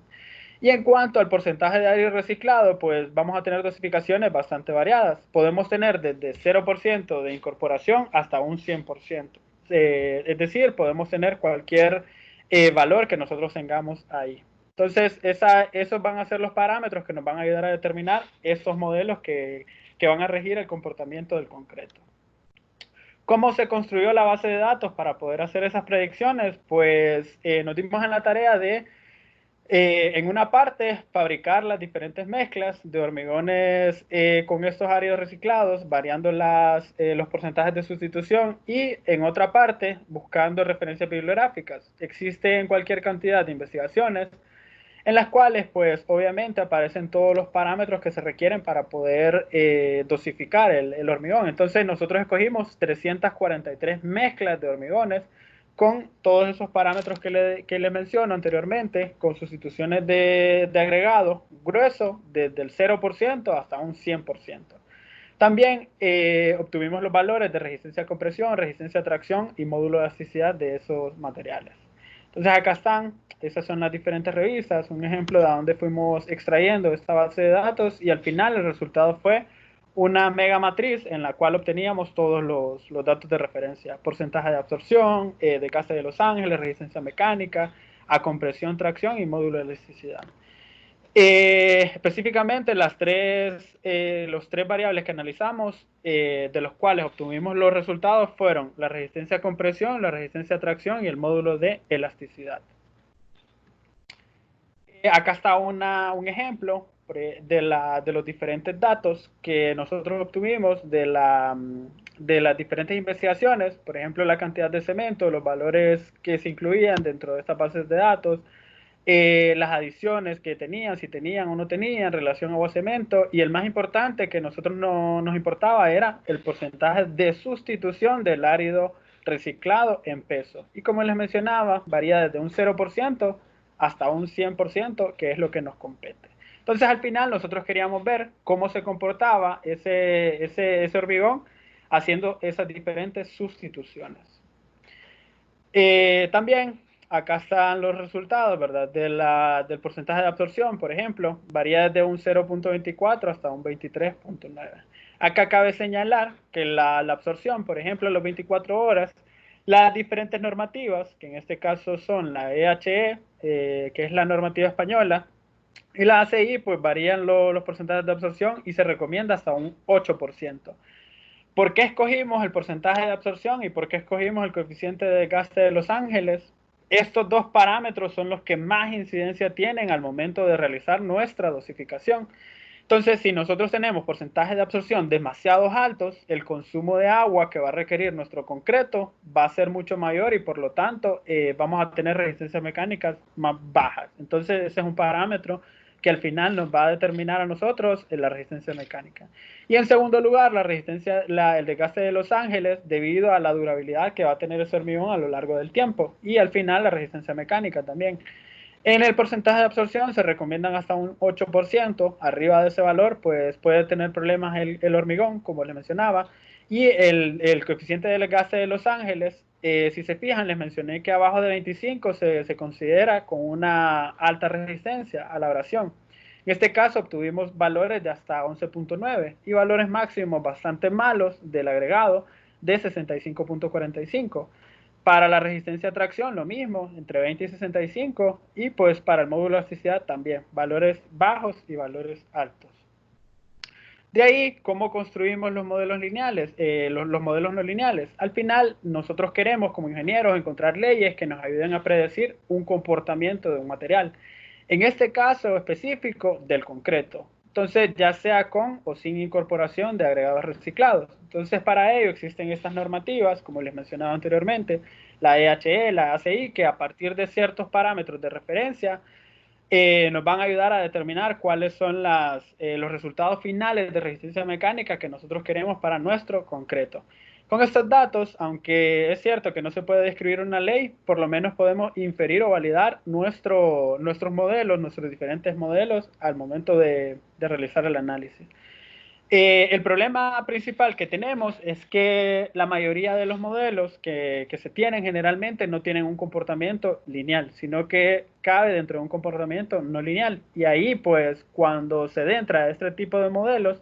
Y en cuanto al porcentaje de árido reciclado, pues vamos a tener dosificaciones bastante variadas. Podemos tener desde 0% de incorporación hasta un 100%. Es decir, podemos tener cualquier valor que nosotros tengamos ahí. Entonces, esos van a ser los parámetros que nos van a ayudar a determinar estos modelos que van a regir el comportamiento del concreto. ¿Cómo se construyó la base de datos para poder hacer esas predicciones? Pues nos dimos en la tarea de En una parte, fabricar las diferentes mezclas de hormigones con estos áridos reciclados, variando los porcentajes de sustitución, y en otra parte, buscando referencias bibliográficas. Existen cualquier cantidad de investigaciones en las cuales, pues, obviamente aparecen todos los parámetros que se requieren para poder dosificar el hormigón. Entonces, nosotros escogimos 343 mezclas de hormigones con todos esos parámetros que le menciono anteriormente, con sustituciones de agregado grueso desde el 0% hasta un 100%. También obtuvimos los valores de resistencia a compresión, resistencia a tracción y módulo de elasticidad de esos materiales. Entonces acá están, esas son las diferentes revistas, un ejemplo de dónde fuimos extrayendo esta base de datos, y al final el resultado fue una mega matriz en la cual obteníamos todos los datos de referencia: porcentaje de absorción, de gases de Los Ángeles, resistencia mecánica, a compresión, tracción y módulo de elasticidad. Específicamente los tres variables que analizamos, de los cuales obtuvimos los resultados, fueron la resistencia a compresión, la resistencia a tracción y el módulo de elasticidad. Acá está un ejemplo de los diferentes datos que nosotros obtuvimos de las diferentes investigaciones. Por ejemplo, la cantidad de cemento, los valores que se incluían dentro de estas bases de datos, las adiciones que tenían, si tenían o no tenían en relación a agua cemento, y el más importante que a nosotros nos importaba era el porcentaje de sustitución del árido reciclado en peso. Y como les mencionaba, varía desde un 0% hasta un 100%, que es lo que nos compete. Entonces, al final, nosotros queríamos ver cómo se comportaba ese hormigón haciendo esas diferentes sustituciones. También acá están los resultados, ¿verdad? Del porcentaje de absorción, por ejemplo, varía desde un 0.24 hasta un 23.9. Acá cabe señalar que la absorción, por ejemplo, en las 24 horas, las diferentes normativas, que en este caso son la EHE, que es la normativa española, y la ACI, pues varían los porcentajes de absorción y se recomienda hasta un 8%. ¿Por qué escogimos el porcentaje de absorción y por qué escogimos el coeficiente de desgaste de Los Ángeles? Estos dos parámetros son los que más incidencia tienen al momento de realizar nuestra dosificación. Entonces, si nosotros tenemos porcentajes de absorción demasiado altos, el consumo de agua que va a requerir nuestro concreto va a ser mucho mayor, y por lo tanto vamos a tener resistencias mecánicas más bajas. Entonces, ese es un parámetro que al final nos va a determinar a nosotros la resistencia mecánica. Y en segundo lugar, el desgaste de Los Ángeles, debido a la durabilidad que va a tener ese hormigón a lo largo del tiempo. Y al final, la resistencia mecánica también. En el porcentaje de absorción se recomiendan hasta un 8%. Arriba de ese valor, pues puede tener problemas el hormigón, como les mencionaba. Y el coeficiente del desgaste de Los Ángeles, si se fijan, les mencioné que abajo de 25 se considera con una alta resistencia a la abrasión. En este caso obtuvimos valores de hasta 11.9 y valores máximos bastante malos del agregado de 65.45. Para la resistencia a tracción, lo mismo, entre 20 y 65, y pues para el módulo de elasticidad también, valores bajos y valores altos. De ahí, ¿cómo construimos los modelos lineales? Los modelos no lineales. Al final, nosotros queremos, como ingenieros, encontrar leyes que nos ayuden a predecir un comportamiento de un material. En este caso específico, del concreto. Entonces, ya sea con o sin incorporación de agregados reciclados. Entonces, para ello existen estas normativas, como les mencionaba anteriormente, la EHE, la ACI, que a partir de ciertos parámetros de referencia nos van a ayudar a determinar cuáles son los resultados finales de resistencia mecánica que nosotros queremos para nuestro concreto. Con estos datos, aunque es cierto que no se puede describir una ley, por lo menos podemos inferir o validar nuestros modelos, nuestros diferentes modelos al momento de realizar el análisis. El problema principal que tenemos es que la mayoría de los modelos que se tienen generalmente no tienen un comportamiento lineal, sino que cabe dentro de un comportamiento no lineal. Y ahí, pues, cuando se entra a este tipo de modelos,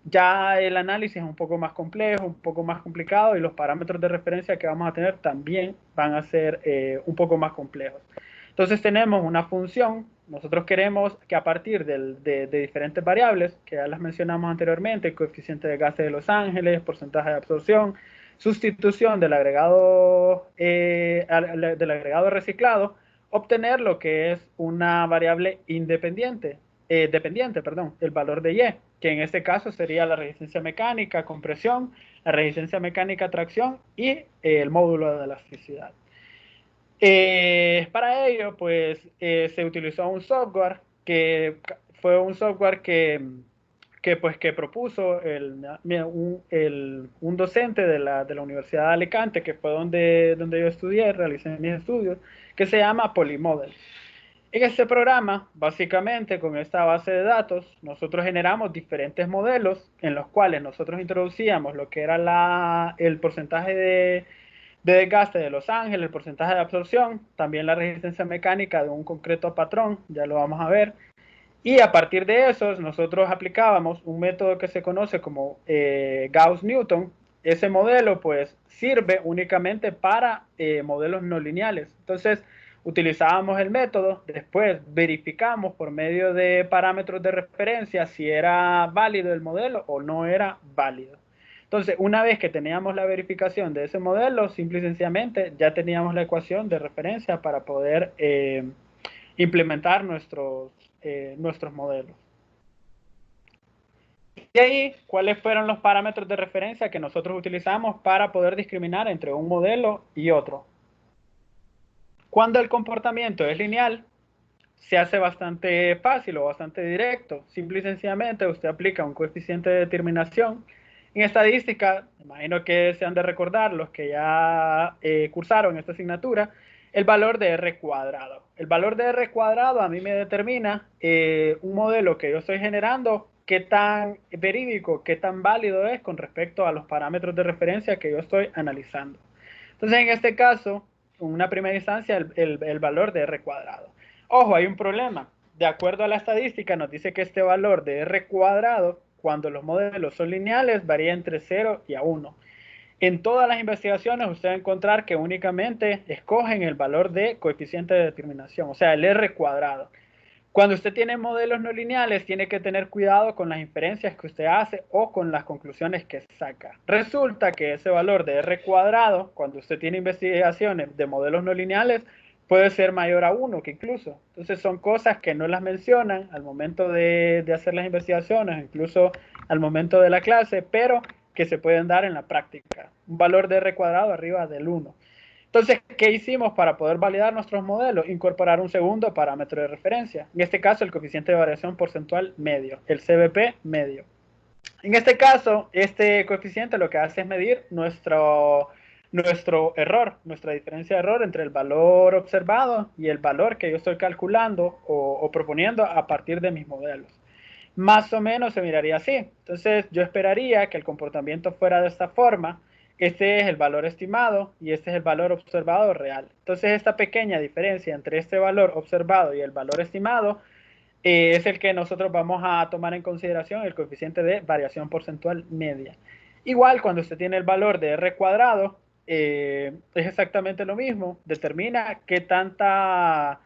ya el análisis es un poco más complejo, un poco más complicado, y los parámetros de referencia que vamos a tener también van a ser un poco más complejos. Entonces tenemos una función. Nosotros queremos que a partir de diferentes variables, que ya las mencionamos anteriormente, el coeficiente de gases de Los Ángeles, porcentaje de absorción, sustitución del agregado reciclado, obtener lo que es una variable dependiente, el valor de Y, que en este caso sería la resistencia mecánica, compresión, la resistencia mecánica, tracción y el módulo de elasticidad. Para ello, pues, se utilizó un software que fue un software que propuso un docente de la Universidad de Alicante, que fue donde yo estudié, realicé mis estudios, que se llama Polymodel. En este programa, básicamente, con esta base de datos, nosotros generamos diferentes modelos en los cuales nosotros introducíamos lo que era el porcentaje de desgaste de los ángeles, el porcentaje de absorción, también la resistencia mecánica de un concreto patrón, ya lo vamos a ver. Y a partir de eso, nosotros aplicábamos un método que se conoce como Gauss-Newton. Ese modelo, pues, sirve únicamente para modelos no lineales. Entonces, utilizábamos el método, después verificamos por medio de parámetros de referencia si era válido el modelo o no era válido. Entonces, una vez que teníamos la verificación de ese modelo, simple y sencillamente ya teníamos la ecuación de referencia para poder implementar nuestros modelos. Y ahí, ¿cuáles fueron los parámetros de referencia que nosotros utilizamos para poder discriminar entre un modelo y otro? Cuando el comportamiento es lineal, se hace bastante fácil o bastante directo. Simple y sencillamente usted aplica un coeficiente de determinación. En estadística, me imagino que se han de recordar los que ya cursaron esta asignatura, el valor de R cuadrado. El valor de R cuadrado a mí me determina un modelo que yo estoy generando, qué tan verídico, qué tan válido es con respecto a los parámetros de referencia que yo estoy analizando. Entonces, en este caso, en una primera instancia, el valor de R cuadrado. Ojo, hay un problema. De acuerdo a la estadística, nos dice que este valor de R cuadrado, cuando los modelos son lineales, varía entre 0 y 1. En todas las investigaciones usted va a encontrar que únicamente escogen el valor de coeficiente de determinación, o sea, el R cuadrado. Cuando usted tiene modelos no lineales, tiene que tener cuidado con las inferencias que usted hace o con las conclusiones que saca. Resulta que ese valor de R cuadrado, cuando usted tiene investigaciones de modelos no lineales, puede ser mayor a 1 que incluso. Entonces son cosas que no las mencionan al momento de hacer las investigaciones, incluso al momento de la clase, pero que se pueden dar en la práctica. Un valor de R cuadrado arriba del 1. Entonces, ¿qué hicimos para poder validar nuestros modelos? Incorporar un segundo parámetro de referencia. En este caso, el coeficiente de variación porcentual medio, el CVP medio. En este caso, este coeficiente lo que hace es medir nuestro error, nuestra diferencia de error entre el valor observado y el valor que yo estoy calculando o proponiendo a partir de mis modelos. Más o menos se miraría así. Entonces, yo esperaría que el comportamiento fuera de esta forma. Este es el valor estimado y este es el valor observado real. Entonces, esta pequeña diferencia entre este valor observado y el valor estimado es el que nosotros vamos a tomar en consideración el coeficiente de variación porcentual media. Igual, cuando usted tiene el valor de R cuadrado, es exactamente lo mismo. Determina qué tanta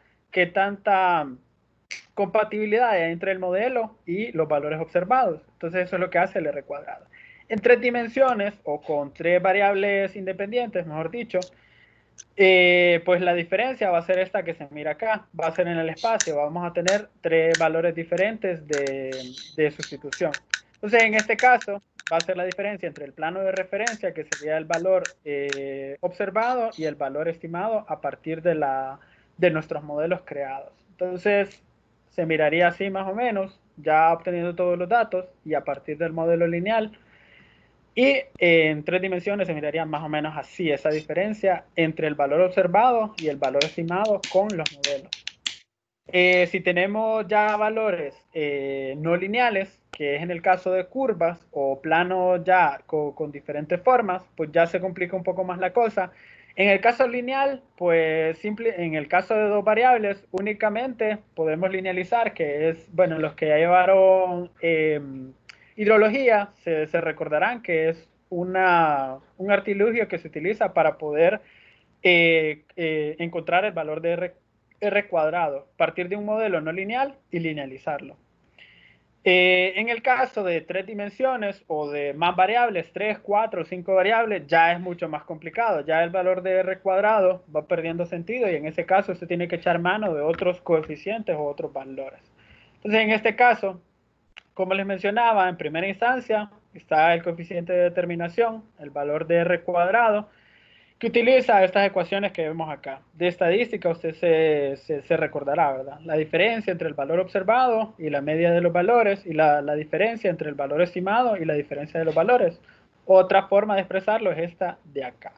compatibilidad hay entre el modelo y los valores observados. Entonces, eso es lo que hace el R cuadrado. En 3 dimensiones o con 3 variables independientes, mejor dicho, pues la diferencia va a ser esta que se mira acá, va a ser en el espacio, vamos a tener 3 valores diferentes de sustitución. Entonces, en este caso, va a ser la diferencia entre el plano de referencia, que sería el valor observado, y el valor estimado a partir de nuestros modelos creados. Entonces, se miraría así más o menos, ya obteniendo todos los datos, y a partir del modelo lineal, y en 3 dimensiones se miraría más o menos así esa diferencia entre el valor observado y el valor estimado con los modelos. Si tenemos ya valores no lineales, que es en el caso de curvas o planos ya con diferentes formas, pues ya se complica un poco más la cosa. En el caso lineal, pues en el caso de 2 variables, únicamente podemos linealizar, que es, bueno, los que ya llevaron hidrología se recordarán que es un artilugio que se utiliza para poder encontrar el valor de R cuadrado, partir de un modelo no lineal y linealizarlo. En el caso de 3 dimensiones o de más variables, 3, 4, 5 variables, ya es mucho más complicado. Ya el valor de R cuadrado va perdiendo sentido y en ese caso se tiene que echar mano de otros coeficientes o otros valores. Entonces, en este caso, como les mencionaba, en primera instancia está el coeficiente de determinación, el valor de R cuadrado, que utiliza estas ecuaciones que vemos acá. De estadística usted se recordará, ¿verdad? La diferencia entre el valor observado y la media de los valores y la diferencia entre el valor estimado y la diferencia de los valores. Otra forma de expresarlo es esta de acá.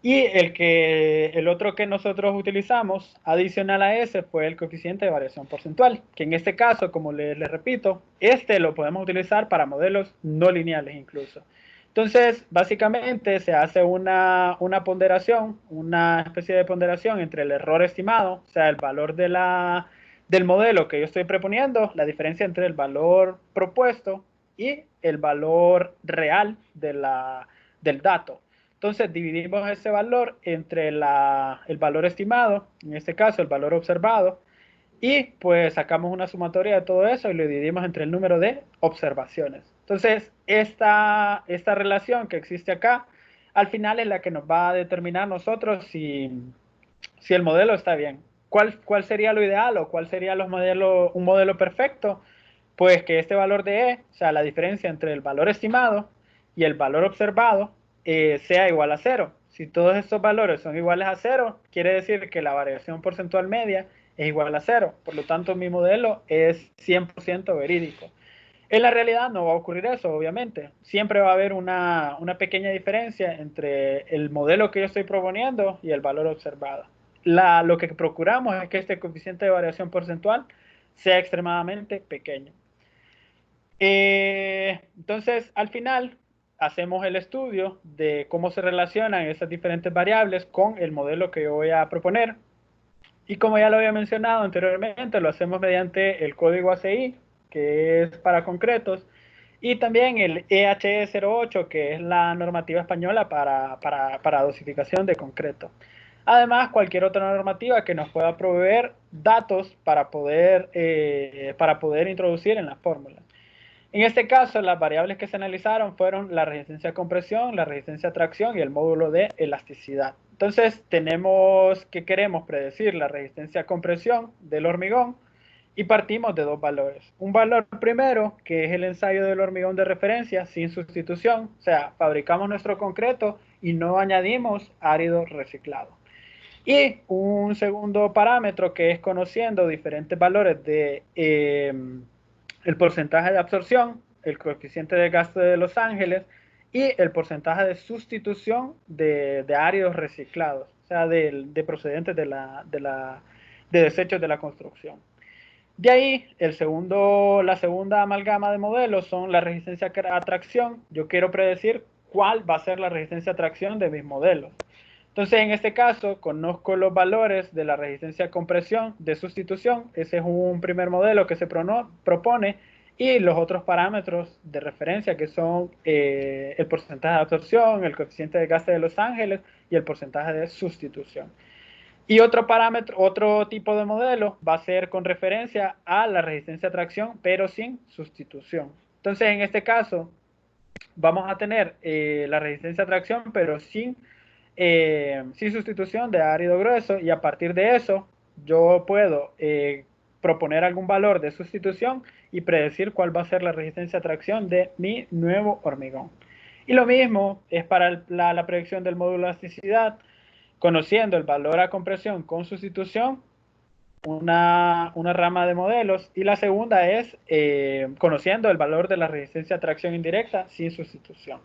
Y el otro que nosotros utilizamos adicional a ese fue el coeficiente de variación porcentual, que en este caso, como les repito, este lo podemos utilizar para modelos no lineales incluso. Entonces, básicamente se hace una ponderación, una especie de ponderación entre el error estimado, o sea, el valor del modelo que yo estoy proponiendo, la diferencia entre el valor propuesto y el valor real del dato. Entonces dividimos ese valor entre el valor estimado, en este caso el valor observado, y pues sacamos una sumatoria de todo eso y lo dividimos entre el número de observaciones. Entonces esta relación que existe acá, al final es la que nos va a determinar nosotros si el modelo está bien. ¿Cuál sería lo ideal o cuál sería un modelo perfecto? Pues que este valor de E, o sea, la diferencia entre el valor estimado y el valor observado, sea igual a 0. Si todos estos valores son iguales a 0, quiere decir que la variación porcentual media es igual a 0. Por lo tanto, mi modelo es 100% verídico. En la realidad no va a ocurrir eso, obviamente. Siempre va a haber una pequeña diferencia entre el modelo que yo estoy proponiendo y el valor observado. Lo que procuramos es que este coeficiente de variación porcentual sea extremadamente pequeño. Entonces, al final, hacemos el estudio de cómo se relacionan esas diferentes variables con el modelo que yo voy a proponer. Y como ya lo había mencionado anteriormente, lo hacemos mediante el código ACI, que es para concretos, y también el EHE08, que es la normativa española para dosificación de concreto. Además, cualquier otra normativa que nos pueda proveer datos para poder introducir en la fórmula. En este caso, las variables que se analizaron fueron la resistencia a compresión, la resistencia a tracción y el módulo de elasticidad. Entonces, queremos predecir la resistencia a compresión del hormigón y partimos de 2 valores. Un valor primero, que es el ensayo del hormigón de referencia sin sustitución, o sea, fabricamos nuestro concreto y no añadimos árido reciclado. Y un segundo parámetro que es conociendo diferentes valores de el porcentaje de absorción, el coeficiente de gasto de Los Ángeles y el porcentaje de sustitución de áridos reciclados, o sea, de procedentes de desechos de la construcción. De ahí, la segunda amalgama de modelos son la resistencia a tracción. Yo quiero predecir cuál va a ser la resistencia a tracción de mis modelos. Entonces, en este caso, conozco los valores de la resistencia a compresión de sustitución. Ese es un primer modelo que se propone. Y los otros parámetros de referencia, que son el porcentaje de absorción, el coeficiente de gasto de Los Ángeles y el porcentaje de sustitución. Y otro parámetro, otro tipo de modelo va a ser con referencia a la resistencia a tracción, pero sin sustitución. Entonces, en este caso, vamos a tener la resistencia a tracción, pero sin sustitución de árido grueso, y a partir de eso yo puedo proponer algún valor de sustitución y predecir cuál va a ser la resistencia a tracción de mi nuevo hormigón. Y lo mismo es para la predicción del módulo de elasticidad, conociendo el valor a compresión con sustitución, una rama de modelos, y la segunda es conociendo el valor de la resistencia a tracción indirecta sin sustitución.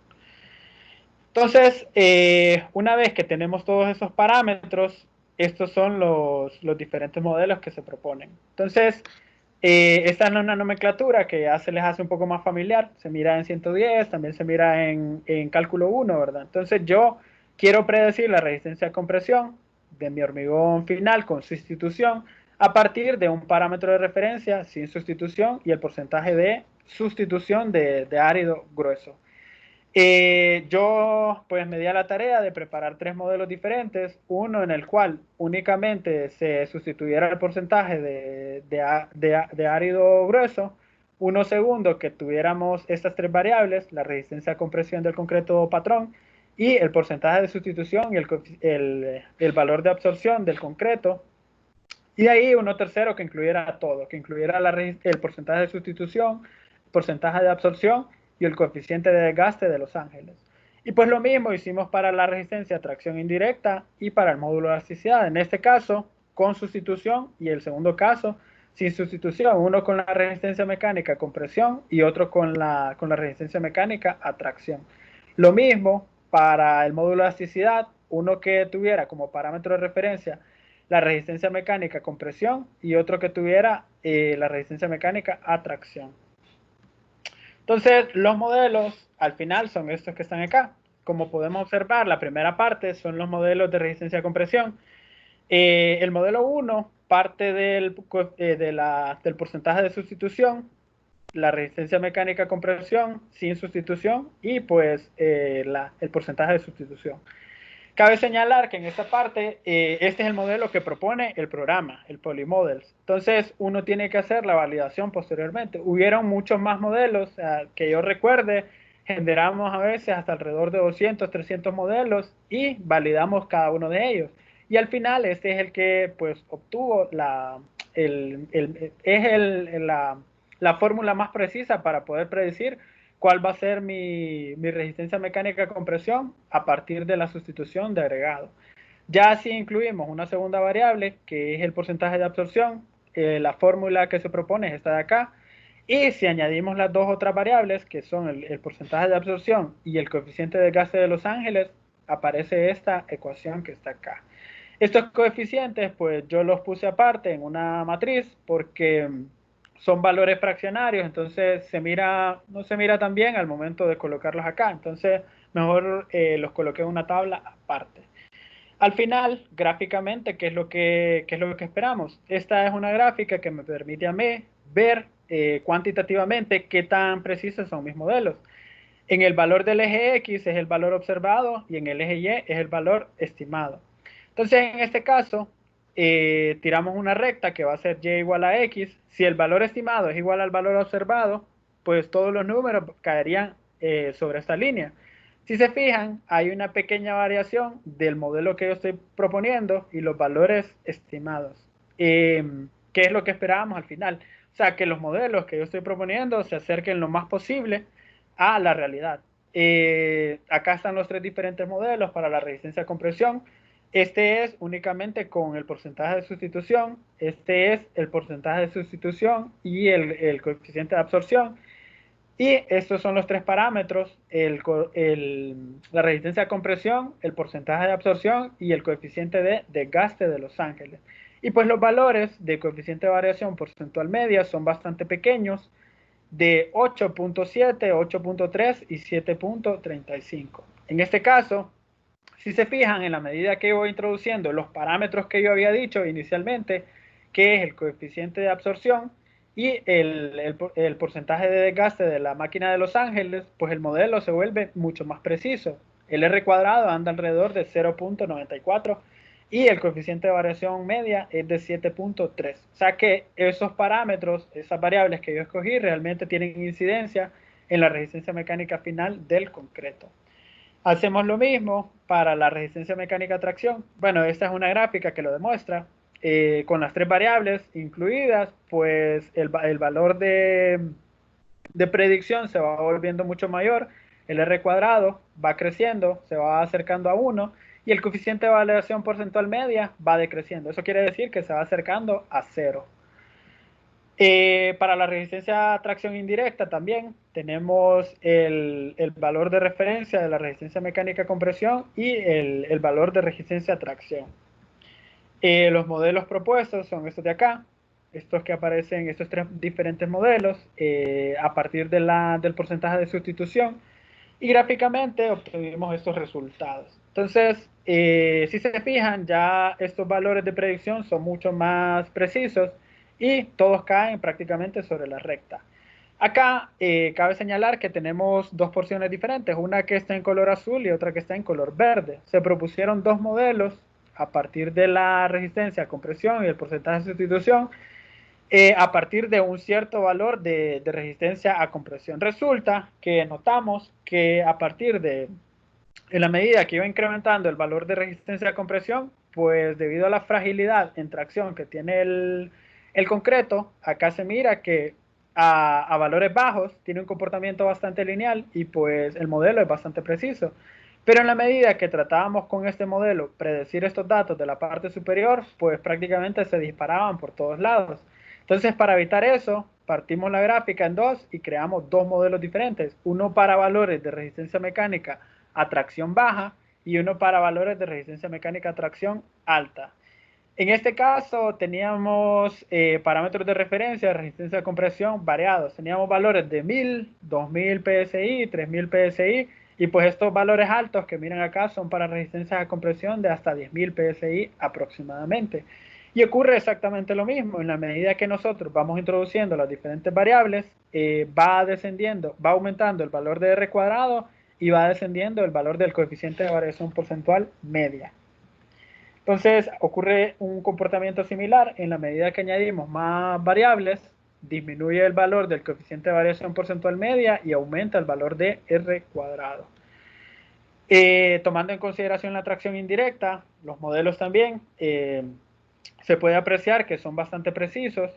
Entonces, una vez que tenemos todos esos parámetros, estos son los diferentes modelos que se proponen. Entonces, esta es una nomenclatura que ya se les hace un poco más familiar. Se mira en 110, también se mira en cálculo 1, ¿verdad? Entonces, yo quiero predecir la resistencia a compresión de mi hormigón final con sustitución a partir de un parámetro de referencia sin sustitución y el porcentaje de sustitución de árido grueso. Yo pues me di a la tarea de preparar 3 modelos diferentes, uno en el cual únicamente se sustituyera el porcentaje de árido grueso, Uno segundo, que tuviéramos estas tres variables, la resistencia a compresión del concreto patrón y el porcentaje de sustitución y el valor de absorción del concreto. Y de ahí uno tercero que incluyera todo, que incluyera el porcentaje de sustitución, el porcentaje de absorción y el coeficiente de desgaste de los ángeles. Y pues lo mismo hicimos para la resistencia a tracción indirecta y para el módulo de elasticidad. En este caso, con sustitución, y el segundo caso, sin sustitución. Uno con la resistencia mecánica a compresión y otro con la resistencia mecánica a tracción. Lo mismo para el módulo de elasticidad, uno que tuviera como parámetro de referencia la resistencia mecánica a compresión y otro que tuviera la resistencia mecánica a tracción. Entonces, los modelos al final son estos que están acá. Como podemos observar, la primera parte son los modelos de resistencia a compresión. El modelo 1 parte del porcentaje de sustitución, la resistencia mecánica a compresión sin sustitución y pues el porcentaje de sustitución. Cabe señalar que en esta parte, este es el modelo que propone el programa, el Polymodels. Entonces, uno tiene que hacer la validación posteriormente. Hubieron muchos más modelos, que yo recuerde, generamos a veces hasta alrededor de 200, 300 modelos y validamos cada uno de ellos. Y al final, este es el que pues obtuvo la fórmula más precisa para poder predecir cuál va a ser mi resistencia mecánica a compresión a partir de la sustitución de agregado. Ya si incluimos una segunda variable, que es el porcentaje de absorción, la fórmula que se propone es esta de acá, y si añadimos las dos otras variables, que son el porcentaje de absorción y el coeficiente de desgaste de los ángeles, aparece esta ecuación que está acá. Estos coeficientes, pues yo los puse aparte en una matriz porque son valores fraccionarios, entonces no se mira tan bien al momento de colocarlos acá, entonces mejor los coloqué en una tabla aparte. Al final, gráficamente, ¿qué es lo que esperamos? Esta es una gráfica que me permite a mí ver cuantitativamente qué tan precisos son mis modelos. En el valor del eje X es el valor observado y en el eje Y es el valor estimado. Entonces, en este caso, tiramos una recta que va a ser Y igual a X. Si el valor estimado es igual al valor observado, pues todos los números caerían sobre esta línea. Si se fijan, hay una pequeña variación del modelo que yo estoy proponiendo y los valores estimados. ¿Qué es lo que esperábamos al final? O sea, que los modelos que yo estoy proponiendo se acerquen lo más posible a la realidad. Acá están los tres diferentes modelos para la resistencia a compresión. Este es únicamente con el porcentaje de sustitución, este es el porcentaje de sustitución y el coeficiente de absorción. Y estos son los tres parámetros, la resistencia a compresión, el porcentaje de absorción y el coeficiente de desgaste de los ángeles. Y pues los valores de coeficiente de variación porcentual media son bastante pequeños, de 8.7, 8.3 y 7.35. En este caso, si se fijan, en la medida que voy introduciendo los parámetros que yo había dicho inicialmente, que es el coeficiente de absorción y el porcentaje de desgaste de la máquina de Los Ángeles, pues el modelo se vuelve mucho más preciso. El R cuadrado anda alrededor de 0.94 y el coeficiente de variación media es de 7.3. O sea que esos parámetros, esas variables que yo escogí, realmente tienen incidencia en la resistencia mecánica final del concreto. Hacemos lo mismo para la resistencia mecánica a tracción. Bueno, esta es una gráfica que lo demuestra. Con las tres variables incluidas, pues el valor de predicción se va volviendo mucho mayor. El R cuadrado va creciendo, se va acercando a 1 y el coeficiente de validación porcentual media va decreciendo. Eso quiere decir que se va acercando a 0. Para la resistencia a tracción indirecta también tenemos el valor de referencia de la resistencia mecánica a compresión y el valor de resistencia a tracción. Los modelos propuestos son estos de acá, estos que aparecen, estos tres diferentes modelos a partir del porcentaje de sustitución, y gráficamente obtuvimos estos resultados. Entonces, si se fijan, ya estos valores de predicción son mucho más precisos y todos caen prácticamente sobre la recta. Acá cabe señalar que tenemos dos porciones diferentes, una que está en color azul y otra que está en color verde. Se propusieron dos modelos a partir de la resistencia a compresión y el porcentaje de sustitución a partir de un cierto valor de resistencia a compresión. Resulta que notamos que a partir de, en la medida que iba incrementando el valor de resistencia a compresión, pues debido a la fragilidad en tracción que tiene el concreto, acá se mira que a valores bajos tiene un comportamiento bastante lineal y pues el modelo es bastante preciso. Pero en la medida que tratábamos con este modelo predecir estos datos de la parte superior, pues prácticamente se disparaban por todos lados. Entonces, para evitar eso, partimos la gráfica en dos y creamos dos modelos diferentes. Uno para valores de resistencia mecánica a tracción baja y uno para valores de resistencia mecánica a tracción alta. En este caso teníamos parámetros de referencia de resistencia a compresión variados. Teníamos valores de 1000, 2000 PSI, 3000 PSI y pues estos valores altos que miran acá son para resistencia a compresión de hasta 10.000 PSI aproximadamente. Y ocurre exactamente lo mismo. En la medida que nosotros vamos introduciendo las diferentes variables, va descendiendo, va aumentando el valor de R cuadrado y va descendiendo el valor del coeficiente de variación porcentual media. Entonces ocurre un comportamiento similar en la medida que añadimos más variables, disminuye el valor del coeficiente de variación porcentual media y aumenta el valor de R cuadrado. Tomando en consideración la tracción indirecta, los modelos también, se puede apreciar que son bastante precisos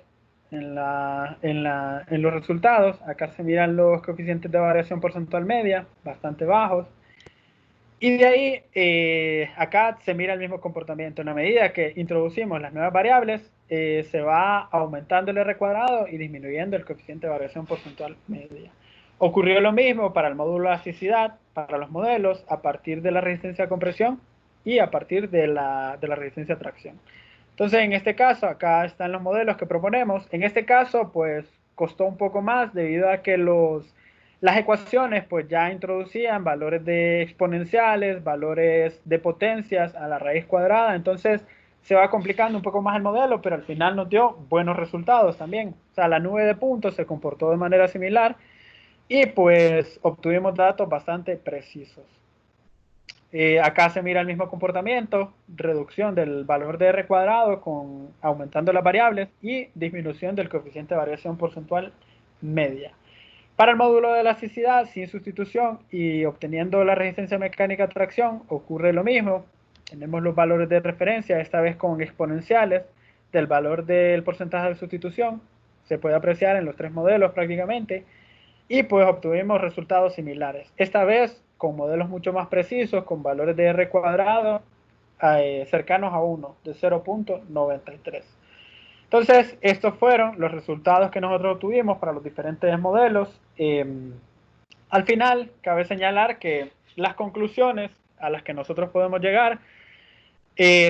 en los resultados. Acá se miran los coeficientes de variación porcentual media, bastante bajos. Y de ahí, acá se mira el mismo comportamiento. En la medida que introducimos las nuevas variables, se va aumentando el R cuadrado y disminuyendo el coeficiente de variación porcentual media. Ocurrió lo mismo para el módulo de elasticidad, para los modelos, a partir de la resistencia a compresión y a partir de la resistencia a tracción. Entonces, en este caso, acá están los modelos que proponemos. En este caso, pues, costó un poco más debido a que las ecuaciones pues ya introducían valores de exponenciales, valores de potencias a la raíz cuadrada, entonces se va complicando un poco más el modelo, pero al final nos dio buenos resultados también. O sea, la nube de puntos se comportó de manera similar y pues obtuvimos datos bastante precisos. Acá se mira el mismo comportamiento, reducción del valor de R cuadrado con aumentando las variables y disminución del coeficiente de variación porcentual media. Para el módulo de elasticidad, sin sustitución y obteniendo la resistencia mecánica a tracción, ocurre lo mismo. Tenemos los valores de referencia, esta vez con exponenciales, del valor del porcentaje de sustitución. Se puede apreciar en los tres modelos prácticamente. Y pues obtuvimos resultados similares. Esta vez con modelos mucho más precisos, con valores de R cuadrado cercanos a 1, de 0.93. Entonces, estos fueron los resultados que nosotros obtuvimos para los diferentes modelos. Al final, cabe señalar que las conclusiones a las que nosotros podemos llegar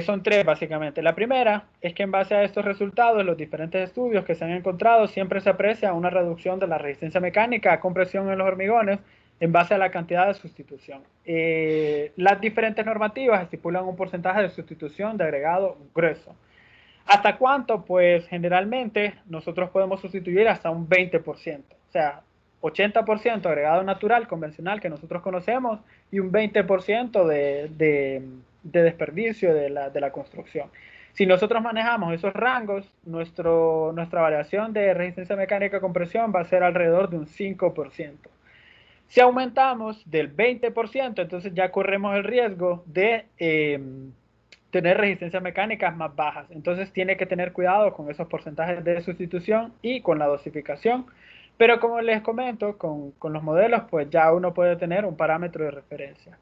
son tres básicamente. La primera es que en base a estos resultados, los diferentes estudios que se han encontrado, siempre se aprecia una reducción de la resistencia mecánica a compresión en los hormigones en base a la cantidad de sustitución. Las diferentes normativas estipulan un porcentaje de sustitución de agregado grueso. ¿Hasta cuánto? Pues generalmente nosotros podemos sustituir hasta un 20%, o sea, 80% agregado natural, convencional, que nosotros conocemos, y un 20% de desperdicio de la construcción. Si nosotros manejamos esos rangos, nuestra variación de resistencia mecánica a compresión va a ser alrededor de un 5%. Si aumentamos del 20%, entonces ya corremos el riesgo de tener resistencias mecánicas más bajas. Entonces tiene que tener cuidado con esos porcentajes de sustitución y con la dosificación. Pero como les comento, con los modelos, pues ya uno puede tener un parámetro de referencia.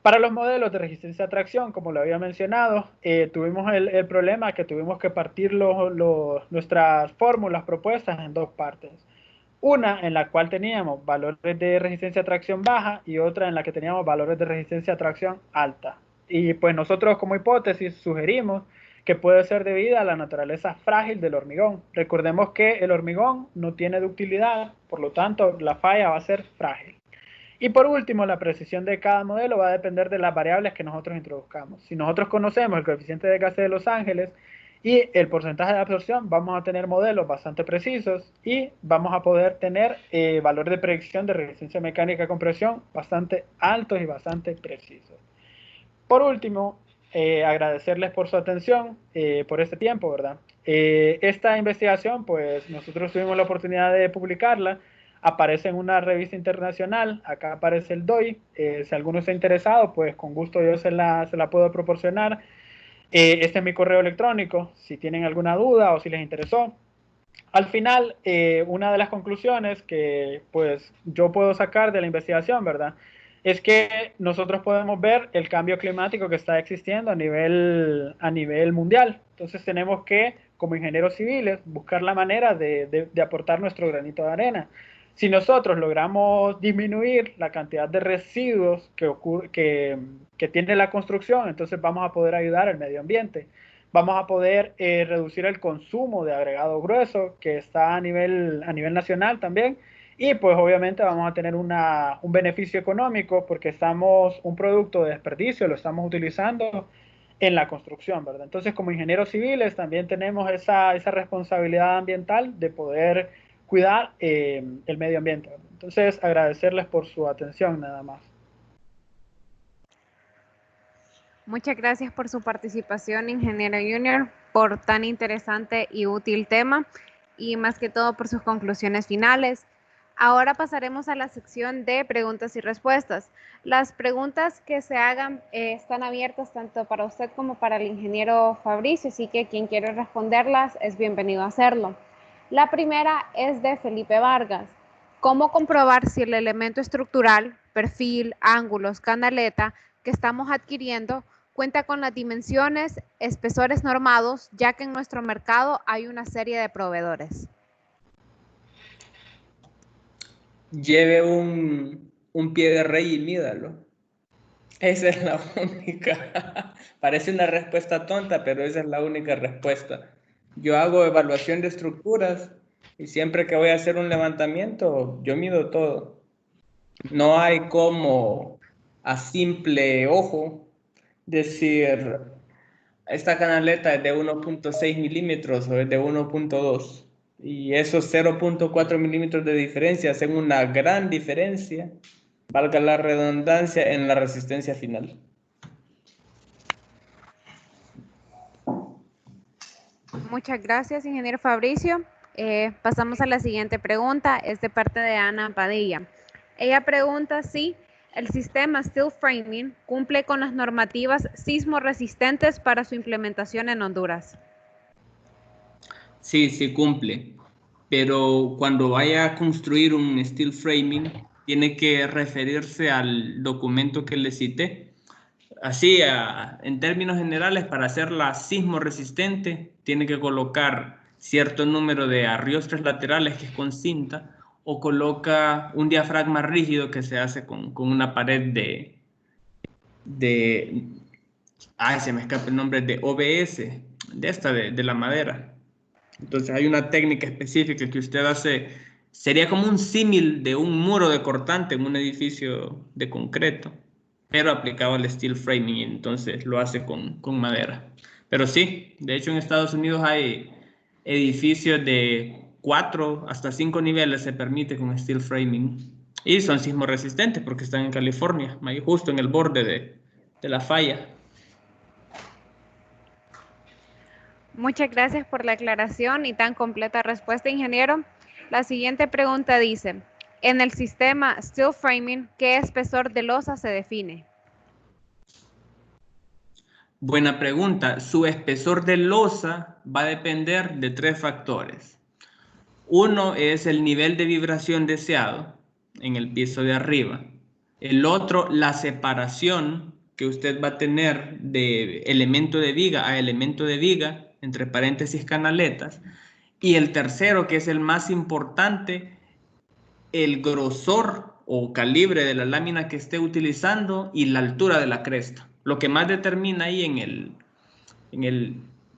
Para los modelos de resistencia a tracción, como lo había mencionado, tuvimos el problema que tuvimos que partir nuestras fórmulas propuestas en dos partes. Una en la cual teníamos valores de resistencia a tracción baja y otra en la que teníamos valores de resistencia a tracción alta. Y pues nosotros como hipótesis sugerimos que puede ser debida a la naturaleza frágil del hormigón. Recordemos que el hormigón no tiene ductilidad, por lo tanto la falla va a ser frágil. Y por último, la precisión de cada modelo va a depender de las variables que nosotros introduzcamos. Si nosotros conocemos el coeficiente de desgaste de Los Ángeles y el porcentaje de absorción, vamos a tener modelos bastante precisos y vamos a poder tener valores de predicción de resistencia mecánica a compresión bastante altos y bastante precisos. Por último, agradecerles por su atención, por este tiempo, ¿verdad? Esta investigación, pues nosotros tuvimos la oportunidad de publicarla, aparece en una revista internacional, acá aparece el DOI, si alguno está interesado, pues con gusto yo se la puedo proporcionar. Este es mi correo electrónico, si tienen alguna duda o si les interesó. Al final, una de las conclusiones que pues yo puedo sacar de la investigación, ¿verdad?, es que nosotros podemos ver el cambio climático que está existiendo a nivel mundial. Entonces tenemos que, como ingenieros civiles, buscar la manera de aportar nuestro granito de arena. Si nosotros logramos disminuir la cantidad de residuos que tiene la construcción, entonces vamos a poder ayudar al medio ambiente. Vamos a poder reducir el consumo de agregado grueso que está a nivel nacional también, y pues obviamente vamos a tener un beneficio económico porque un producto de desperdicio lo estamos utilizando en la construcción, ¿verdad? Entonces, como ingenieros civiles también tenemos esa responsabilidad ambiental de poder cuidar el medio ambiente, ¿verdad? Entonces, agradecerles por su atención nada más. Muchas gracias por su participación, ingeniero Junior, por tan interesante y útil tema, y más que todo por sus conclusiones finales. Ahora pasaremos a la sección de preguntas y respuestas. Las preguntas que se hagan están abiertas tanto para usted como para el ingeniero Fabricio, así que quien quiera responderlas es bienvenido a hacerlo. La primera es de Felipe Vargas. ¿Cómo comprobar si el elemento estructural, perfil, ángulos, canaleta que estamos adquiriendo cuenta con las dimensiones, espesores normados, ya que en nuestro mercado hay una serie de proveedores? Lleve un pie de rey y mídalo. Esa es la única. Parece una respuesta tonta, pero esa es la única respuesta. Yo hago evaluación de estructuras y siempre que voy a hacer un levantamiento, yo mido todo. No hay como a simple ojo decir, esta canaleta es de 1.6 milímetros o es de 1.2. Y esos 0.4 milímetros de diferencia hacen una gran diferencia, valga la redundancia, en la resistencia final. Muchas gracias, ingeniero Fabricio. Pasamos a la siguiente pregunta, es de parte de Ana Padilla. Ella pregunta si el sistema Steel Framing cumple con las normativas sismo resistentes para su implementación en Honduras. Sí, sí cumple, pero cuando vaya a construir un steel framing, tiene que referirse al documento que le cité. Así, en términos generales, para hacerla sismo resistente, tiene que colocar cierto número de arriostres laterales, que es con cinta, o coloca un diafragma rígido que se hace con una pared se me escapa el nombre, de OBS, de la madera. Entonces hay una técnica específica que usted hace, sería como un símil de un muro de cortante en un edificio de concreto, pero aplicado al steel framing, entonces lo hace con madera. Pero sí, de hecho en Estados Unidos hay edificios de 4 hasta 5 niveles, se permite con steel framing, y son sismo resistentes porque están en California, justo en el borde de la falla. Muchas gracias por la aclaración y tan completa respuesta, ingeniero. La siguiente pregunta dice, en el sistema Steel Framing, ¿qué espesor de losa se define? Buena pregunta. Su espesor de losa va a depender de 3 factores. Uno es el nivel de vibración deseado en el piso de arriba. El otro, la separación que usted va a tener de elemento de viga a elemento de viga, entre paréntesis canaletas. Y el tercero, que es el más importante, el grosor o calibre de la lámina que esté utilizando y la altura de la cresta. Lo que más determina ahí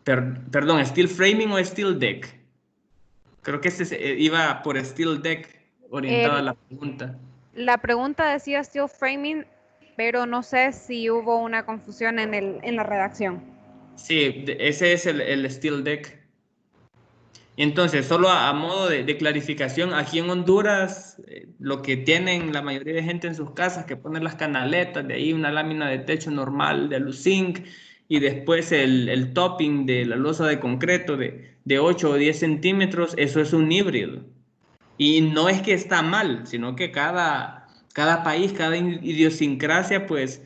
perdón, steel framing o steel deck. Creo que iba por steel deck orientada a la pregunta. La pregunta decía steel framing, pero no sé si hubo una confusión en la redacción. Sí, ese es el steel deck. Entonces, solo a modo de clarificación, aquí en Honduras, lo que tienen la mayoría de gente en sus casas, que ponen las canaletas, de ahí una lámina de techo normal de aluzinc, y después el topping de la losa de concreto de 8 o 10 centímetros, eso es un híbrido. Y no es que está mal, sino que cada país, cada idiosincrasia, pues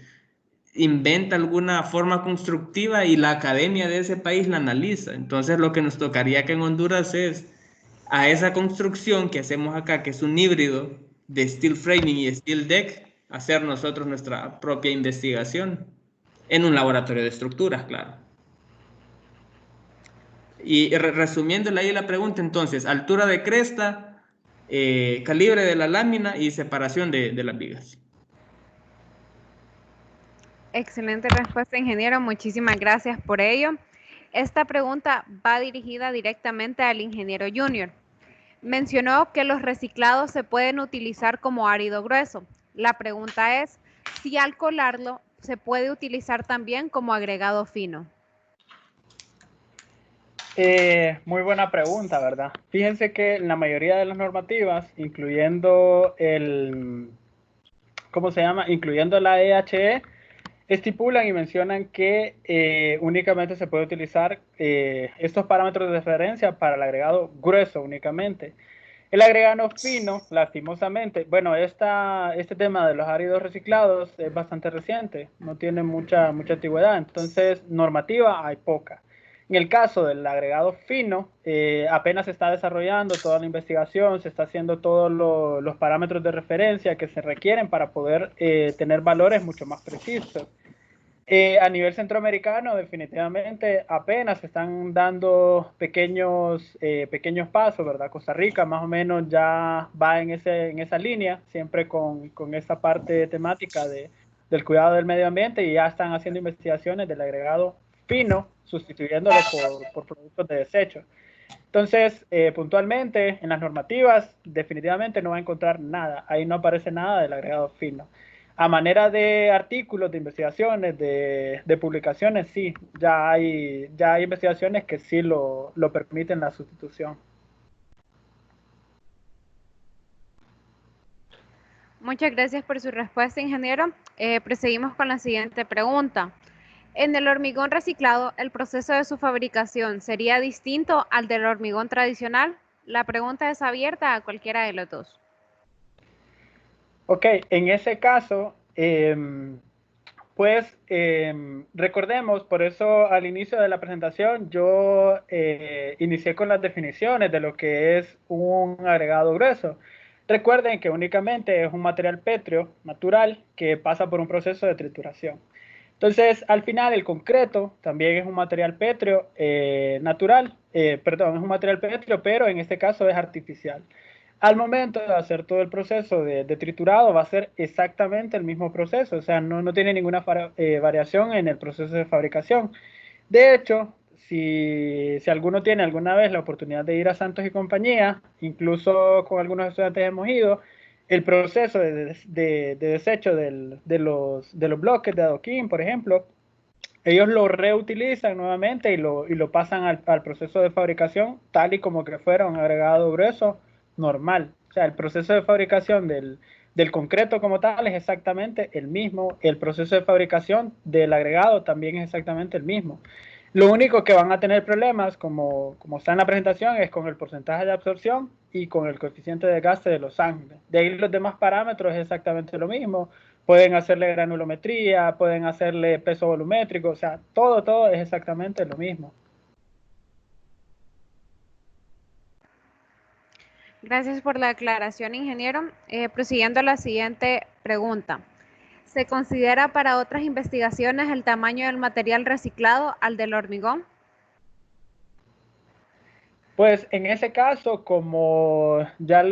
inventa alguna forma constructiva y la academia de ese país la analiza. Entonces lo que nos tocaría acá en Honduras es a esa construcción que hacemos acá, que es un híbrido de steel framing y steel deck, hacer nosotros nuestra propia investigación en un laboratorio de estructuras, claro. Y resumiéndole ahí la pregunta, entonces, altura de cresta, calibre de la lámina y separación de las vigas. Excelente respuesta, ingeniero. Muchísimas gracias por ello. Esta pregunta va dirigida directamente al ingeniero junior. Mencionó que los reciclados se pueden utilizar como árido grueso. La pregunta es si al colarlo se puede utilizar también como agregado fino. Muy buena pregunta, ¿verdad? Fíjense que en la mayoría de las normativas, incluyendo ¿cómo se llama? Incluyendo la EHE, estipulan y mencionan que únicamente se puede utilizar estos parámetros de referencia para el agregado grueso únicamente. El agregado fino, lastimosamente, bueno, este tema de los áridos reciclados es bastante reciente, no tiene mucha antigüedad, entonces normativa hay poca. En el caso del agregado fino, apenas se está desarrollando toda la investigación, se está haciendo todos los parámetros de referencia que se requieren para poder tener valores mucho más precisos. A nivel centroamericano, definitivamente apenas se están dando pequeños pasos, ¿verdad? Costa Rica más o menos ya va en esa línea, siempre con esa parte temática del cuidado del medio ambiente, y ya están haciendo investigaciones del agregado fino, sustituyéndolo por productos de desecho. Entonces, puntualmente, en las normativas, definitivamente no va a encontrar nada. Ahí no aparece nada del agregado fino. A manera de artículos, de investigaciones, de publicaciones, sí, ya hay investigaciones que sí lo permiten la sustitución. Muchas gracias por su respuesta, ingeniero. Proseguimos con la siguiente pregunta. En el hormigón reciclado, ¿el proceso de su fabricación sería distinto al del hormigón tradicional? La pregunta es abierta a cualquiera de los dos. Ok, en ese caso, pues recordemos, por eso al inicio de la presentación yo inicié con las definiciones de lo que es un agregado grueso. Recuerden que únicamente es un material pétreo natural que pasa por un proceso de trituración. Entonces, al final, el concreto también es un material pétreo natural, perdón, es un material pétreo, pero en este caso es artificial. Al momento de hacer todo el proceso de triturado va a ser exactamente el mismo proceso, o sea, no tiene ninguna variación en el proceso de fabricación. De hecho, si alguno tiene alguna vez la oportunidad de ir a Santos y compañía, incluso con algunos estudiantes hemos ido, el proceso de desecho de los bloques de adoquín, por ejemplo, ellos lo reutilizan nuevamente y lo pasan al proceso de fabricación tal y como que fuera un agregado grueso normal. O sea, el proceso de fabricación del concreto como tal es exactamente el mismo. El proceso de fabricación del agregado también es exactamente el mismo. Lo único que van a tener problemas, como está en la presentación, es con el porcentaje de absorción y con el coeficiente de desgaste de los ángulos. De ahí los demás parámetros es exactamente lo mismo. Pueden hacerle granulometría, pueden hacerle peso volumétrico, o sea, todo es exactamente lo mismo. Gracias por la aclaración, ingeniero. Prosiguiendo a la siguiente pregunta. ¿Se considera para otras investigaciones el tamaño del material reciclado al del hormigón? Pues en ese caso, como ya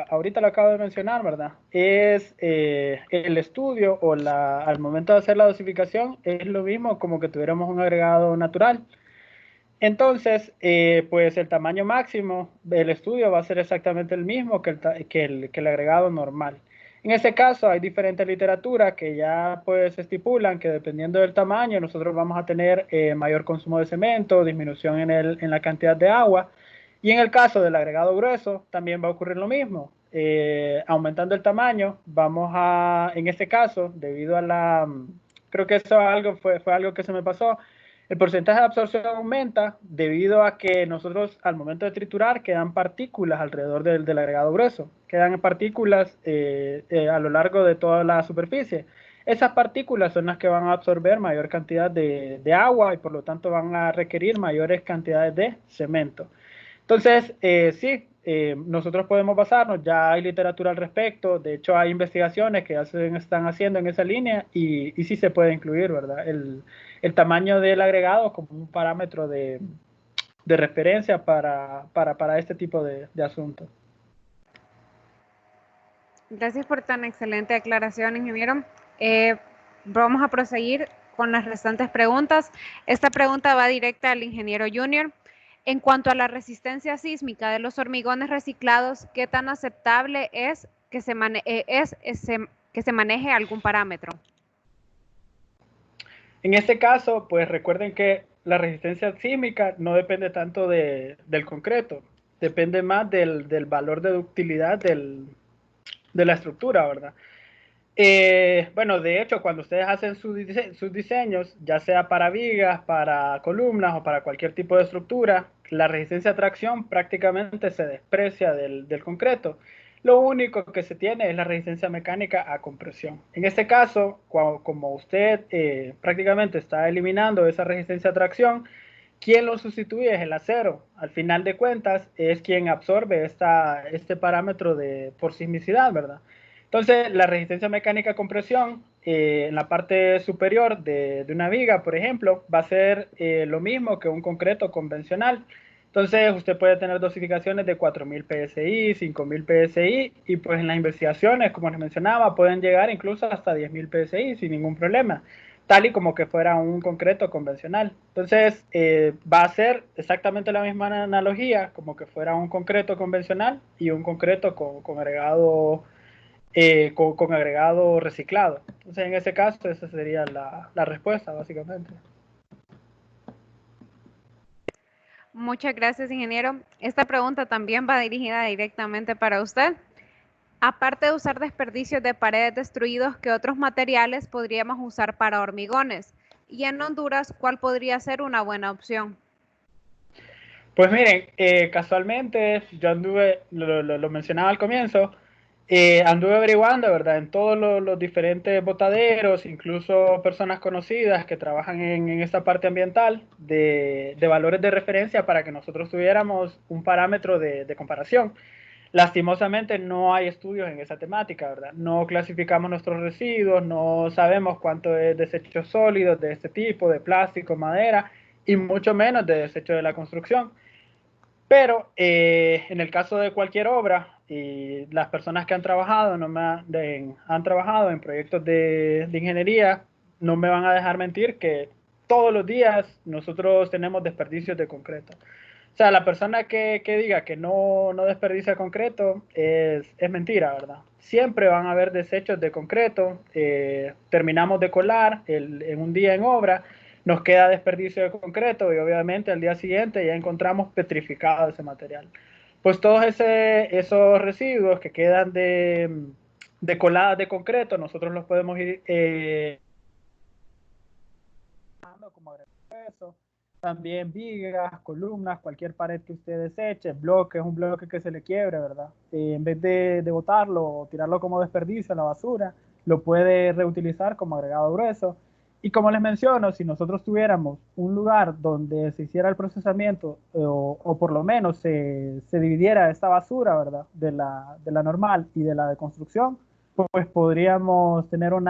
ahorita lo acabo de mencionar, ¿verdad? Es el estudio o al momento de hacer la dosificación es lo mismo como que tuviéramos un agregado natural. Entonces, pues el tamaño máximo del estudio va a ser exactamente el mismo que el agregado normal. En este caso hay diferentes literaturas que ya pues estipulan que dependiendo del tamaño nosotros vamos a tener mayor consumo de cemento, disminución en la cantidad de agua. Y en el caso del agregado grueso también va a ocurrir lo mismo. Aumentando el tamaño, en este caso, debido a Creo que eso fue algo que se me pasó. El porcentaje de absorción aumenta debido a que nosotros al momento de triturar quedan partículas alrededor del agregado grueso, quedan partículas a lo largo de toda la superficie. Esas partículas son las que van a absorber mayor cantidad de agua y por lo tanto van a requerir mayores cantidades de cemento. Entonces, sí, nosotros podemos basarnos, ya hay literatura al respecto, de hecho hay investigaciones que ya se están haciendo en esa línea y sí se puede incluir, ¿verdad? El tamaño del agregado como un parámetro de referencia para este tipo de asuntos. Gracias por tan excelente aclaración, ingeniero. Vamos a proseguir con las restantes preguntas. Esta pregunta va directa al ingeniero junior. En cuanto a la resistencia sísmica de los hormigones reciclados, ¿qué tan aceptable es que se maneje algún parámetro? En este caso, pues recuerden que la resistencia sísmica no depende tanto del concreto, depende más del valor de ductilidad de la estructura, ¿verdad? Bueno, de hecho, cuando ustedes hacen sus diseños, ya sea para vigas, para columnas o para cualquier tipo de estructura, la resistencia a tracción prácticamente se desprecia del concreto. Lo único que se tiene es la resistencia mecánica a compresión. En este caso, como usted prácticamente está eliminando esa resistencia a tracción, quien lo sustituye es el acero. Al final de cuentas, es quien absorbe este parámetro por sismicidad, ¿verdad? Entonces, la resistencia mecánica a compresión en la parte superior de una viga, por ejemplo, va a ser lo mismo que un concreto convencional. Entonces, usted puede tener dosificaciones de 4.000 PSI, 5.000 PSI, y pues en las investigaciones, como les mencionaba, pueden llegar incluso hasta 10.000 PSI sin ningún problema, tal y como que fuera un concreto convencional. Entonces, va a ser exactamente la misma analogía, como que fuera un concreto convencional y un concreto con agregado con agregado reciclado. Entonces, en ese caso, esa sería la respuesta, básicamente. Muchas gracias, ingeniero. Esta pregunta también va dirigida directamente para usted. Aparte de usar desperdicios de paredes destruidos, ¿qué otros materiales podríamos usar para hormigones? Y en Honduras, ¿cuál podría ser una buena opción? Pues miren, casualmente, yo anduve, lo mencionaba al comienzo, anduve averiguando, ¿verdad? En todos los diferentes botaderos, incluso personas conocidas que trabajan en esta parte ambiental, de valores de referencia para que nosotros tuviéramos un parámetro de comparación. Lastimosamente no hay estudios en esa temática, ¿verdad? No clasificamos nuestros residuos, no sabemos cuánto es desechos sólidos de este tipo, de plástico, madera, y mucho menos de desecho de la construcción. Pero en el caso de cualquier obra, y las personas que han trabajado, han trabajado en proyectos de ingeniería, no me van a dejar mentir que todos los días nosotros tenemos desperdicios de concreto. O sea, la persona que diga que no desperdicia concreto es mentira, ¿verdad? Siempre van a haber desechos de concreto. Terminamos de colar en un día en obra, nos queda desperdicio de concreto y obviamente al día siguiente ya encontramos petrificado ese material. Pues todos esos residuos que quedan de coladas de concreto, nosotros los podemos ir como agregado. También vigas, columnas, cualquier pared que usted deseche, un bloque que se le quiebre, ¿verdad? En vez de botarlo o tirarlo como desperdicio a la basura, lo puede reutilizar como agregado grueso. Y como les menciono, si nosotros tuviéramos un lugar donde se hiciera el procesamiento o por lo menos se dividiera esta basura, ¿verdad? De la normal y de la de construcción, pues podríamos tener un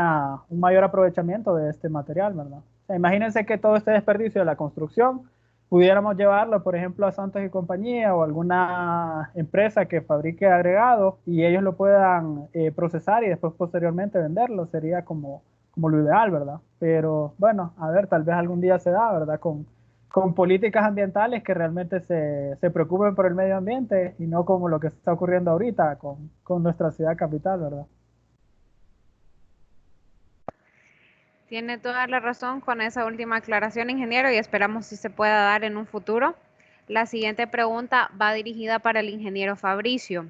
mayor aprovechamiento de este material, ¿verdad? O sea, imagínense que todo este desperdicio de la construcción pudiéramos llevarlo, por ejemplo, a Santos y compañía o alguna empresa que fabrique agregados y ellos lo puedan procesar y después posteriormente venderlo. Sería como lo ideal, ¿verdad? Pero bueno, a ver, tal vez algún día se da, ¿verdad? Con políticas ambientales que realmente se preocupen por el medio ambiente y no como lo que está ocurriendo ahorita con nuestra ciudad capital, ¿verdad? Tiene toda la razón con esa última aclaración, ingeniero, y esperamos si se pueda dar en un futuro. La siguiente pregunta va dirigida para el ingeniero Fabricio.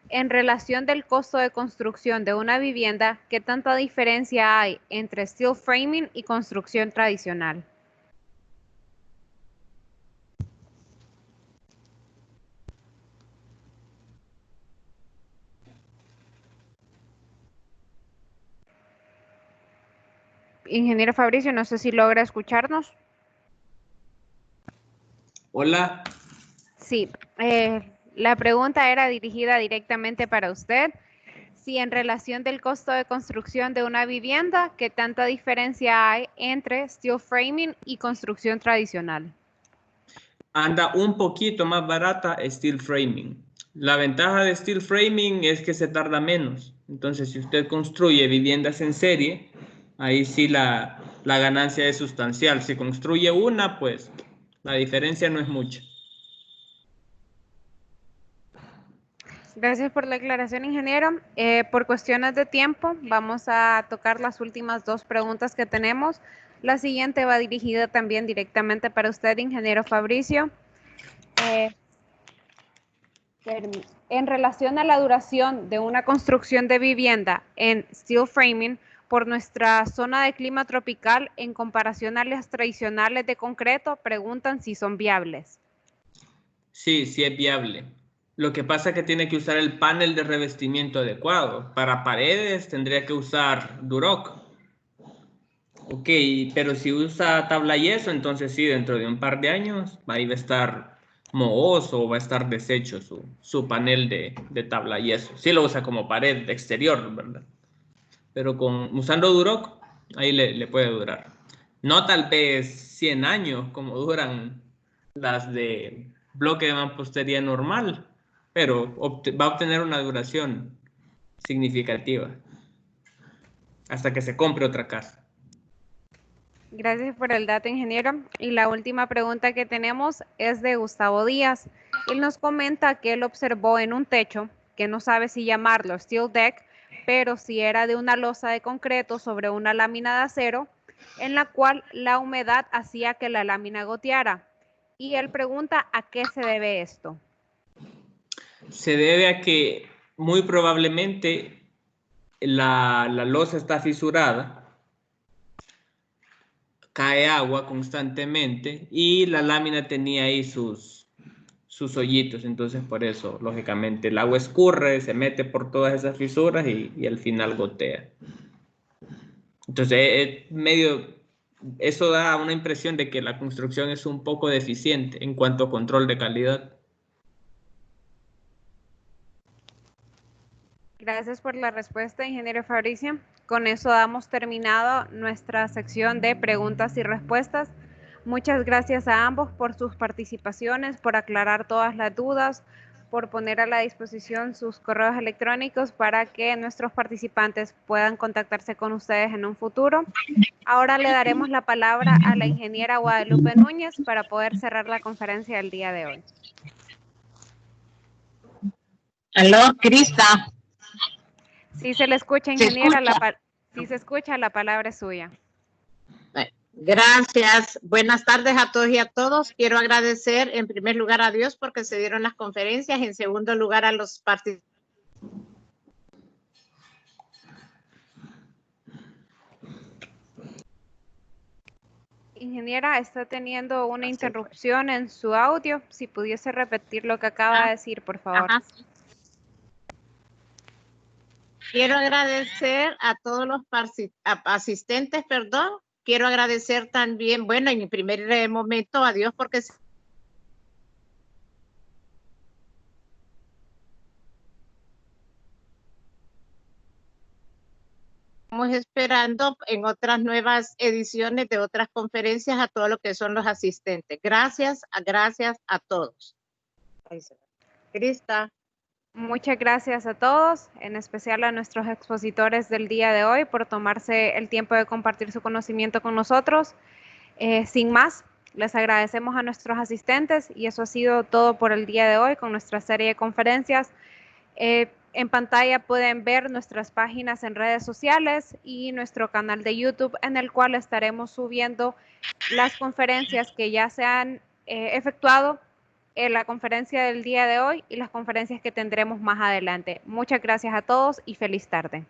En relación del costo de construcción de una vivienda, ¿qué tanta diferencia hay entre steel framing y construcción tradicional? Ingeniero Fabricio, no sé si logra escucharnos. Hola. Sí, la pregunta era dirigida directamente para usted. Si en relación del costo de construcción de una vivienda, ¿qué tanta diferencia hay entre steel framing y construcción tradicional? Anda un poquito más barata steel framing. La ventaja de steel framing es que se tarda menos. Entonces, si usted construye viviendas en serie, ahí sí la ganancia es sustancial. Si construye una, pues la diferencia no es mucha. Gracias por la aclaración, ingeniero. Por cuestiones de tiempo, vamos a tocar las últimas dos preguntas que tenemos. La siguiente va dirigida también directamente para usted, ingeniero Fabricio. En relación a la duración de una construcción de vivienda en steel framing por nuestra zona de clima tropical en comparación a las tradicionales de concreto, preguntan si son viables. Sí, sí es viable. Lo que pasa es que tiene que usar el panel de revestimiento adecuado. Para paredes tendría que usar Duroc. Ok, pero si usa tabla yeso, entonces sí, dentro de un par de años ahí va a estar mohoso o va a estar deshecho su panel de tabla yeso. Sí lo usa como pared exterior, ¿verdad? Pero usando Duroc, ahí le puede durar. No tal vez 100 años como duran las de bloque de mampostería normal, pero va a obtener una duración significativa hasta que se compre otra casa. Gracias por el dato, ingeniero. Y la última pregunta que tenemos es de Gustavo Díaz. Él nos comenta que él observó en un techo, que no sabe si llamarlo steel deck, pero si era de una losa de concreto sobre una lámina de acero, en la cual la humedad hacía que la lámina goteara. Y él pregunta a qué se debe esto. Se debe a que muy probablemente la losa está fisurada, cae agua constantemente y la lámina tenía ahí sus hoyitos, entonces por eso, lógicamente, el agua escurre, se mete por todas esas fisuras y al final gotea. Entonces, eso da una impresión de que la construcción es un poco deficiente en cuanto a control de calidad. Gracias por la respuesta, ingeniero Fabricio. Con eso damos terminado nuestra sección de preguntas y respuestas. Muchas gracias a ambos por sus participaciones, por aclarar todas las dudas, por poner a la disposición sus correos electrónicos para que nuestros participantes puedan contactarse con ustedes en un futuro. Ahora le daremos la palabra a la ingeniera Guadalupe Núñez para poder cerrar la conferencia del día de hoy. Aló, Crista. Si se le escucha, ingeniera, si se escucha, la palabra es suya. Gracias. Buenas tardes a todos y a todos. Quiero agradecer en primer lugar a Dios porque se dieron las conferencias, en segundo lugar a los participantes. Ingeniera, está teniendo una interrupción en su audio. Si pudiese repetir lo que acaba de decir, por favor. Ajá. Quiero agradecer a todos los asistentes, perdón. Quiero agradecer también, bueno, en mi primer momento a Dios porque estamos esperando en otras nuevas ediciones de otras conferencias a todo lo que son los asistentes. Gracias a todos. Crista. Muchas gracias a todos, en especial a nuestros expositores del día de hoy por tomarse el tiempo de compartir su conocimiento con nosotros. Sin más, les agradecemos a nuestros asistentes y eso ha sido todo por el día de hoy con nuestra serie de conferencias. En pantalla pueden ver nuestras páginas en redes sociales y nuestro canal de YouTube en el cual estaremos subiendo las conferencias que ya se han efectuado la conferencia del día de hoy y las conferencias que tendremos más adelante. Muchas gracias a todos y feliz tarde.